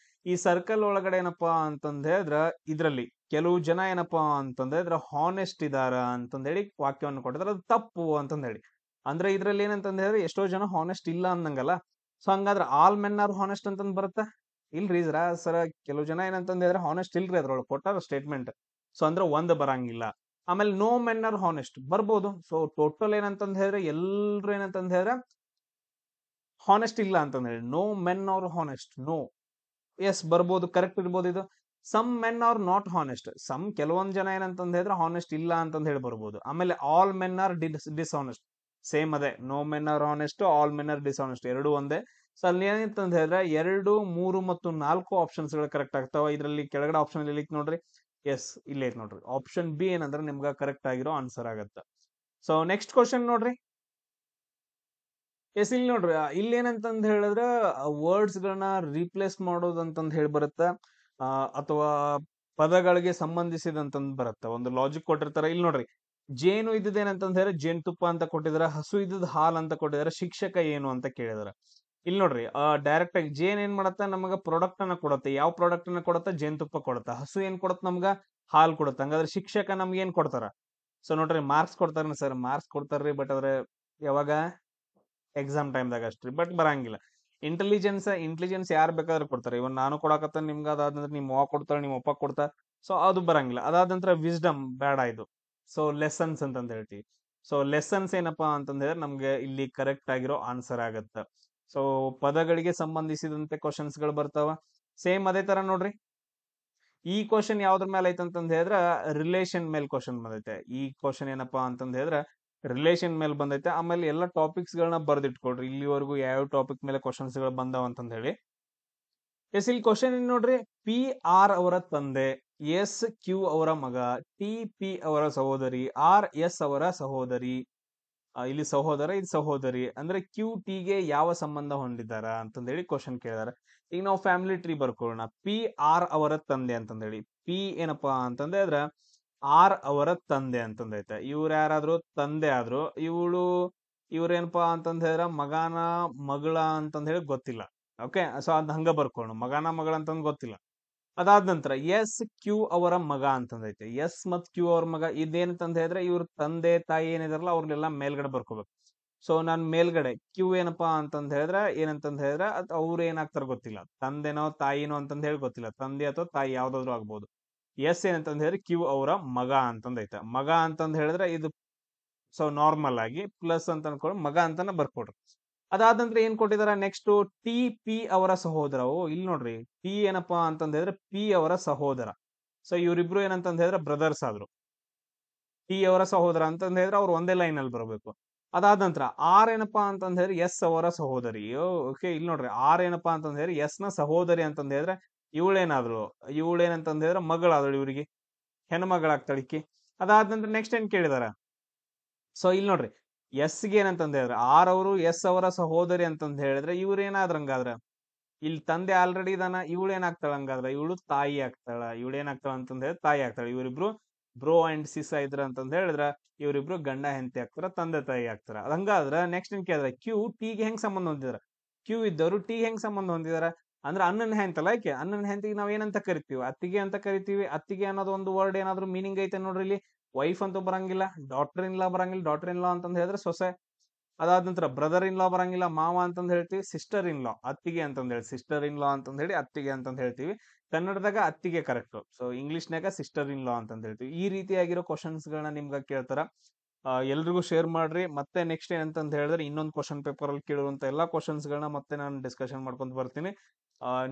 ಈ ಸರ್ಕಲ್ ಒಳಗಡೆ ಏನಪ್ಪಾ ಅಂತಂದ್ ಹೇಳಿದ್ರ ಇದ್ರಲ್ಲಿ ಕೆಲವು ಜನ ಏನಪ್ಪಾ ಅಂತಂದ್ ಹೇಳಿದ್ರೆ ಹಾನೆಸ್ಟ್ ಇದಾರ ಅಂತಂದ್ ಹೇಳಿ ವಾಕ್ಯವನ್ನು ಕೊಟ್ಟಿದ್ರೆ ಅದು ತಪ್ಪು ಅಂತಂದ್ ಹೇಳಿ. ಅಂದ್ರೆ ಇದ್ರಲ್ಲಿ ಏನಂತಂದ್ ಹೇಳಿದ್ರೆ ಎಷ್ಟೋ ಜನ ಹಾನೆಸ್ಟ್ ಇಲ್ಲ ಅನ್ನಂಗಲ್ಲ. ಸೊ ಹಂಗಾದ್ರೆ ಆಲ್ ಮೆನ್ ಆರ್ ಹಾನೆಸ್ಟ್ ಅಂತಂದ್ ಬರುತ್ತಾ? ಇಲ್ರಿ ಸರ ಕೆಲವು ಜನ ಏನಂತಂದ್ ಹೇಳಿದ್ರೆ ಹಾನೆಸ್ಟ್ ಇಲ್ರಿ ಅದ್ರೊಳಗೆ ಕೊಟ್ಟಾರ ಸ್ಟೇಟ್ಮೆಂಟ್. ಸೊ ಅಂದ್ರೆ ಒಂದ್ ಬರಂಗಿಲ್ಲ. ಆಮೇಲೆ ನೋ ಮೆನ್ ಆರ್ ಹಾನೆಸ್ಟ್ ಬರ್ಬೋದು. ಸೊ ಟೋಟಲ್ ಏನಂತಂದ್ ಹೇಳಿದ್ರೆ ಎಲ್ರು ಏನಂತಂದ್ ಹೇಳಿದ್ರೆ ಹಾನೆಸ್ಟ್ ಇಲ್ಲ ಅಂತಂದ್ ಹೇಳಿ. No men are honest, no. Yes ಬರ್ಬೋದು, ಕರೆಕ್ಟ್ ಇರ್ಬೋದು ಇದು. Some men are not honest, some ಕೆಲವೊಂದ್ ಜನ ಏನಂತಂದ್ ಹೇಳಿದ್ರೆ ಹಾನೆಸ್ಟ್ ಇಲ್ಲ ಅಂತಂದ್ ಹೇಳಿ ಬರ್ಬೋದು. ಆಮೇಲೆ all men are dishonest, same ಅದೇ. No men are honest, all men are dishonest ಎರಡು ಒಂದೇ. ಸೊ ಅಲ್ಲಿ ಏನಂತಂದ್ ಹೇಳಿದ್ರೆ 2, 3 ಮತ್ತು 4 ಆಪ್ಷನ್ಸ್ ಗಳು ಕರೆಕ್ಟ್ ಆಗ್ತಾವ. ಇದರಲ್ಲಿ ಕೆಳಗಡೆ ಆಪ್ಷನ್ ಇಲ್ಲಿ ನೋಡ್ರಿ. ಎಸ್ ಇಲ್ಲೇ ಐತ್ ನೋಡ್ರಿ. ಆಪ್ಷನ್ ಬಿ ಏನಂದ್ರೆ ನಿಮ್ಗೆ ಕರೆಕ್ಟ್ ಆಗಿರೋ ಆನ್ಸರ್ ಆಗತ್ತೆ. ಸೊ ನೆಕ್ಸ್ಟ್ ಕ್ವಶನ್ ನೋಡ್ರಿ. ಎಸ್ ಇಲ್ಲಿ ನೋಡ್ರಿ, ಇಲ್ಲಿ ಏನಂತಂದ್ ಹೇಳಿದ್ರೆ ವರ್ಡ್ಸ್ ಗಳನ್ನ ರೀಪ್ಲೇಸ್ ಮಾಡೋದು ಅಂತಂದ್ ಹೇಳಿ ಬರುತ್ತ, ಅಥವಾ ಪದಗಳಿಗೆ ಸಂಬಂಧಿಸಿದಂತಂದ್ ಬರುತ್ತೆ. ಒಂದು ಲಾಜಿಕ್ ಕೊಟ್ಟಿರ್ತಾರ. ಇಲ್ಲಿ ನೋಡ್ರಿ, ಜೇನು ಇದ್ದದೇನಂತಂದ್ ಹೇಳಿದ್ರೆ ಜೇನುತುಪ್ಪ ಅಂತ ಕೊಟ್ಟಿದಾರೆ, ಹಸು ಇದ್ದದ್ ಹಾಲ್ ಅಂತ ಕೊಟ್ಟಿದಾರೆ, ಶಿಕ್ಷಕ ಏನು ಅಂತ ಕೇಳಿದಾರೆ. ಇಲ್ಲಿ ನೋಡ್ರಿ, ಡೈರೆಕ್ಟ್ ಆಗಿ ಜೇನ್ ಏನ್ ಮಾಡತ್ತ? ನಮಗ ಪ್ರಾಡಕ್ಟ್ ಅನ್ನ ಕೊಡುತ್ತೆ. ಯಾವ ಪ್ರಾಡಕ್ಟ್ ಅನ್ನ ಕೊಡುತ್ತೆ? ಜೇನುತುಪ್ಪ ಕೊಡುತ್ತೆ. ಹಸು ಏನ್ ಕೊಡುತ್ತೆ? ನಮ್ಗ ಹಾಲ್ ಕೊಡುತ್ತೆ. ಹಂಗಾದ್ರೆ ಶಿಕ್ಷಕ ನಮ್ಗೆ ಏನ್ ಕೊಡ್ತಾರ? ಸೊ ನೋಡ್ರಿ, ಮಾರ್ಕ್ಸ್ ಕೊಡ್ತಾರ ಸರ್, ಮಾರ್ಕ್ಸ್ ಕೊಡ್ತಾರ್ರಿ. ಬಟ್ ಆದ್ರೆ ಯಾವಾಗ? ಎಕ್ಸಾಮ್ ಟೈಮ್ದಾಗ ಅಷ್ಟ್ರಿ, ಬಟ್ ಬರಂಗಿಲ್ಲ. ಇಂಟೆಲಿಜೆನ್ಸ್ ಯಾರು ಬೇಕಾದ್ರೆ ಕೊಡ್ತಾರೆ. ಇವನ್ ನಾನು ಕೊಡಕತ್ತ ನಿಮ್ಗೆ, ಅದಾದಂದ್ರೆ ನಿಮ್ ಅವ್ವ ಕೊಡ್ತಾಳೆ, ನಿಮ್ ಅಪ್ಪ ಕೊಡ್ತಾ. ಸೊ ಅದು ಬರಂಗಿಲ್ಲ. ಅದಾದ ನಂತರ ವಿಸ್ಡಮ್ ಬೇಡ ಇದು. ಸೊ ಲೆಸನ್ಸ್ ಅಂತಂದ್ ಹೇಳ್ತೀವಿ. ಸೊ ಲೆಸನ್ಸ್ ಏನಪ್ಪಾ ಅಂತಂದ್ ಹೇಳಿದ್ರೆ ನಮ್ಗೆ ಇಲ್ಲಿ ಕರೆಕ್ಟ್ ಆಗಿರೋ ಆನ್ಸರ್ ಆಗತ್ತ. ಸೊ ಪದಗಳಿಗೆ ಸಂಬಂಧಿಸಿದಂತೆ ಕ್ವಶನ್ಸ್ ಗಳು ಬರ್ತಾವ. ಸೇಮ್ ಅದೇ ತರ ನೋಡ್ರಿ, ಈ ಕ್ವಶನ್ ಯಾವ್ದ್ರ ಮೇಲೆ ಐತಂತಂದ್ ಹೇಳಿದ್ರ ರಿಲೇಷನ್ ಮೇಲೆ ಕ್ವಶನ್ ಬಂದೈತೆ. ಈ ಕ್ವಶನ್ ಏನಪ್ಪಾ ಅಂತಂದ್ ಹೇಳಿದ್ರೆ ರಿಲೇಷನ್ ಮೇಲೆ ಬಂದೈತೆ. ಆಮೇಲೆ ಎಲ್ಲ ಟಾಪಿಕ್ಸ್ ಗಳನ್ನ ಬರ್ದಿಟ್ಕೊಡ್ರಿ, ಇಲ್ಲಿವರೆಗೂ ಯಾವ ಟಾಪಿಕ್ ಮೇಲೆ ಕ್ವಶನ್ಸ್ ಗಳು ಬಂದಾವ ಅಂತಂದ್ ಹೇಳಿ. ಎಸ್ ಇಲ್ಲಿ ಕ್ವಶನ್ ಏನ್ ನೋಡ್ರಿ, ಪಿ ಆರ್ ಅವರ ತಂದೆ, ಎಸ್ ಕ್ಯೂ ಅವರ ಮಗ, ಟಿ ಪಿ ಅವರ ಸಹೋದರಿ, ಆರ್ ಎಸ್ ಅವರ ಸಹೋದರಿ. ಇಲ್ಲಿ ಸಹೋದರ, ಇದು ಸಹೋದರಿ. ಅಂದ್ರೆ ಕ್ಯೂ ಟಿ ಗೆ ಯಾವ ಸಂಬಂಧ ಹೊಂದಿದಾರ ಅಂತಂದ್ ಹೇಳಿ ಕ್ವಶನ್ ಕೇಳಿದಾರೆ. ಈಗ ನಾವು ಫ್ಯಾಮಿಲಿ ಟ್ರೀ ಬರ್ಕೊಳ್ಳೋಣ. ಪಿ ಆರ್ ಅವರ ತಂದೆ ಅಂತಂದ್ ಹೇಳಿ, ಪಿ ಏನಪ್ಪಾ ಅಂತಂದ್ರೆ ಆರ್ ಅವರ ತಂದೆ ಅಂತಂದೈತೆ. ಇವ್ರು ಯಾರಾದ್ರು ತಂದೆ ಆದ್ರು, ಇವ್ರೇನಪ್ಪಾ ಅಂತಂದ್ ಹೇಳಿದ್ರ ಮಗನ ಮಗಳ ಅಂತಂದ್ ಹೇಳಿ ಗೊತ್ತಿಲ್ಲ. ಓಕೆ, ಸೊ ಅದ್ ಹಂಗ ಬರ್ಕೊಂಡು ಮಗನ ಮಗಳ ಅಂತಂದ್ ಗೊತ್ತಿಲ್ಲ. ಅದಾದ ನಂತರ ಎಸ್ ಕ್ಯೂ ಅವರ ಮಗ ಅಂತಂದೈತೆ. ಎಸ್ ಮತ್ ಕ್ಯೂ ಅವ್ರ ಮಗ ಇದೇನಂತಂದ್ ಹೇಳಿದ್ರೆ ಇವ್ರ ತಂದೆ ತಾಯಿ ಏನಿದಾರಲ್ಲ ಅವ್ರನ್ನೆಲ್ಲ ಮೇಲ್ಗಡೆ ಬರ್ಕೋಬೇಕು. ಸೊ ನಾನ್ ಮೇಲ್ಗಡೆ ಕ್ಯೂ ಏನಪ್ಪಾ ಅಂತಂದ್ ಹೇಳಿದ್ರೆ ಏನಂತಂದ್ ಹೇಳಿದ್ರೆ ಅವ್ರು ಏನಾಗ್ತಾರ ಗೊತ್ತಿಲ್ಲ, ತಂದೆನೋ ತಾಯಿನೋ ಅಂತಂದ್ ಹೇಳಿ ಗೊತ್ತಿಲ್ಲ, ತಂದೆ ಅಥವಾ ತಾಯಿ ಯಾವ್ದಾದ್ರು ಆಗ್ಬೋದು. ಎಸ್ ಏನಂತಂದ್ ಹೇಳಿದ್ರೆ ಕ್ಯೂ ಅವರ ಮಗ ಅಂತಂದೈತೆ. ಮಗ ಅಂತಂದ್ ಹೇಳಿದ್ರೆ ಇದು ಸೊ ನಾರ್ಮಲ್ ಆಗಿ ಪ್ಲಸ್ ಅಂತ ಅನ್ಕೊಂಡು ಮಗ ಅಂತಾನೆ ಬರ್ಕೊಡ್ರಿ. ಅದಾದ ನಂತರ ಏನ್ ಕೊಟ್ಟಿದಾರ ನೆಕ್ಸ್ಟ್ ಟಿ ಪಿ ಅವರ ಸಹೋದರ. ಇಲ್ಲಿ ನೋಡ್ರಿ, ಟಿ ಏನಪ್ಪಾ ಅಂತಂದ್ ಹೇಳಿದ್ರೆ ಪಿ ಅವರ ಸಹೋದರ. ಸೊ ಇವ್ರಿಬ್ರು ಏನಂತಂದ್ ಹೇಳಿದ್ರೆ ಬ್ರದರ್ಸ್ ಆದ್ರು. ಟಿ ಅವರ ಸಹೋದರ ಅಂತಂದ್ ಹೇಳಿದ್ರೆ ಅವ್ರು ಒಂದೇ ಲೈನ್ ಅಲ್ಲಿ ಬರಬೇಕು. ಅದಾದ ನಂತರ ಆರ್ ಏನಪ್ಪಾ ಅಂತಂದ್ ಹೇಳಿದ್ರೆ ಎಸ್ ಅವರ ಸಹೋದರಿ. ಓಕೆ, ಇಲ್ಲಿ ನೋಡ್ರಿ, ಆರ್ ಏನಪ್ಪಾ ಅಂತಂದ್ ಹೇಳಿದ್ರೆ ಎಸ್ ನ ಸಹೋದರಿ ಅಂತಂದ್ ಹೇಳಿದ್ರೆ ಇವಳೇನಂತಂದ್ ಹೇಳಿದ್ರೆ ಮಗಳಾದಳು ಇವ್ರಿಗೆ, ಹೆಣ್ಮಗಳಾಗ್ತಾಳ ಇಕ್ಕಿ. ಅದಾದ ನಂತರ ನೆಕ್ಸ್ಟ್ ಏನ್ ಕೇಳಿದಾರ, ಸೊ ಇಲ್ಲಿ ನೋಡ್ರಿ, ಎಸ್ ಗೆ ಏನಂತಂದ್ ಹೇಳಿದ್ರೆ ಆರ್ ಅವರು ಎಸ್ ಅವರ ಸಹೋದರಿ ಅಂತಂದ್ ಹೇಳಿದ್ರೆ ಇವ್ರ ಏನಾದ್ರ ಹಂಗಾದ್ರ, ಇಲ್ಲಿ ತಂದೆ ಆಲ್ರೆಡಿ ಇದಾನ, ಇವಳು ಏನಾಗ್ತಾಳ ಹಂಗಾದ್ರ, ಇವಳು ತಾಯಿ ಆಗ್ತಾಳ. ಇವಳು ಏನಾಗ್ತಾಳ ಅಂತಂದ್ ಹೇಳಿದ್ರೆ ತಾಯಿ ಆಗ್ತಾಳ. ಇವರಿಬ್ರು ಬ್ರೋ ಅಂಡ್ ಸಿಸ್ ಇದ್ರ ಅಂತಂದ್ ಹೇಳಿದ್ರ ಇವರಿಬ್ರು ಗಂಡ ಹೆಂಡತಿ ಆಗ್ತಾರ, ತಂದೆ ತಾಯಿ ಆಗ್ತಾರ. ಹಂಗಾದ್ರ ನೆಕ್ಸ್ಟ್ ಏನ್ ಕೇಳಿದ್ರ, ಕ್ಯೂ ಟಿಗೆ ಹೆಂಗ್ ಸಂಬಂಧ ಹೊಂದಿದಾರ, ಕ್ಯೂ ಇದ್ದವರು ಟಿ ಹೆಂಗ್ ಸಂಬಂಧ ಹೊಂದಿದಾರ ಅಂದ್ರೆ ಅಣ್ಣನ ಹೆಂತಲ್ಲ. ಯಾಕೆ ಅಣ್ಣನ ಹೆಂತಿಗೆ ನಾವ್ ಏನಂತ ಕರಿತೀವಿ, ಅತ್ತಿಗೆ ಅಂತ ಕರಿತೀವಿ. ಅತ್ತಿಗೆ ಅನ್ನೋದು ಒಂದು ವರ್ಡ್ ಏನಾದ್ರು ಮೀನಿಂಗ್ ಐತೆ ನೋಡ್ರಿ ಇಲ್ಲಿ. ವೈಫ್ ಅಂತೂ ಬರಂಗಿಲ್ಲ, ಡಾಟರ್ ಇನ್ ಲಾ ಬರಂಗಿಲ್ಲ, ಡಾಟರ್ ಇನ್ ಲಾ ಅಂತಂದ್ ಹೇಳಿದ್ರೆ ಸೊಸೆ. ಅದಾದ ನಂತರ ಬ್ರದರ್ ಇನ್ ಲಾ ಬರಂಗಿಲ್ಲ, ಮಾವ ಅಂತಂದ್ ಹೇಳ್ತೀವಿ. ಸಿಸ್ಟರ್ ಇನ್ ಲಾ ಅತ್ತಿಗೆ ಅಂತಂದ್ ಹೇಳಿ, ಸಿಸ್ಟರ್ ಇನ್ ಲಾ ಅಂತಂದ್ ಹೇಳಿ ಅತ್ತಿಗೆ ಅಂತಂದ್ ಹೇಳ್ತೀವಿ. ಕನ್ನಡದಾಗ ಅತ್ತಿಗೆ ಕರೆಕ್ಟ್, ಸೊ ಇಂಗ್ಲಿಷ್ನಾಗ ಸಿಸ್ಟರ್ ಇನ್ ಲಾ ಅಂತಂದ್ ಹೇಳ್ತೀವಿ. ಈ ರೀತಿಯಾಗಿರೋ ಕ್ವಶನ್ಸ್ ಗಳನ್ನ ನಿಮ್ಗ ಕೇಳ್ತಾರ. ಎಲ್ರಿಗೂ ಶೇರ್ ಮಾಡ್ರಿ. ಮತ್ತೆ ನೆಕ್ಸ್ಟ್ ಏನಂತಂದ್ ಹೇಳಿದ್ರೆ ಇನ್ನೊಂದು ಕ್ವಶನ್ ಪೇಪರ್ ಅಲ್ಲಿ ಕೇಳುವಂತ ಎಲ್ಲಾ ಕ್ವಶನ್ಸ್ ಗಳನ್ನ ಮತ್ತೆ ನಾನು ಡಿಸ್ಕಷನ್ ಮಾಡ್ಕೊಂತ ಬರ್ತೀನಿ.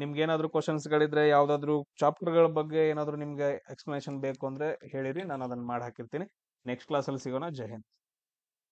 ನಿಮ್ಗೆ ಏನಾದ್ರು ಕ್ವಶನ್ಸ್ ಗಳಿದ್ರೆ, ಯಾವ್ದಾದ್ರು ಚಾಪ್ಟರ್ ಗಳ ಬಗ್ಗೆ ಏನಾದ್ರು ನಿಮ್ಗೆ ಎಕ್ಸ್ಪ್ಲನೇಷನ್ ಬೇಕು ಅಂದ್ರೆ ಹೇಳಿರಿ, ನಾನು ಅದನ್ನ ಮಾಡಿ ಹಾಕಿರ್ತೀನಿ. ನೆಕ್ಸ್ಟ್ ಕ್ಲಾಸ್ ಅಲ್ಲಿ ಸಿಗೋಣ. ಜೈ ಹಿಂದ್.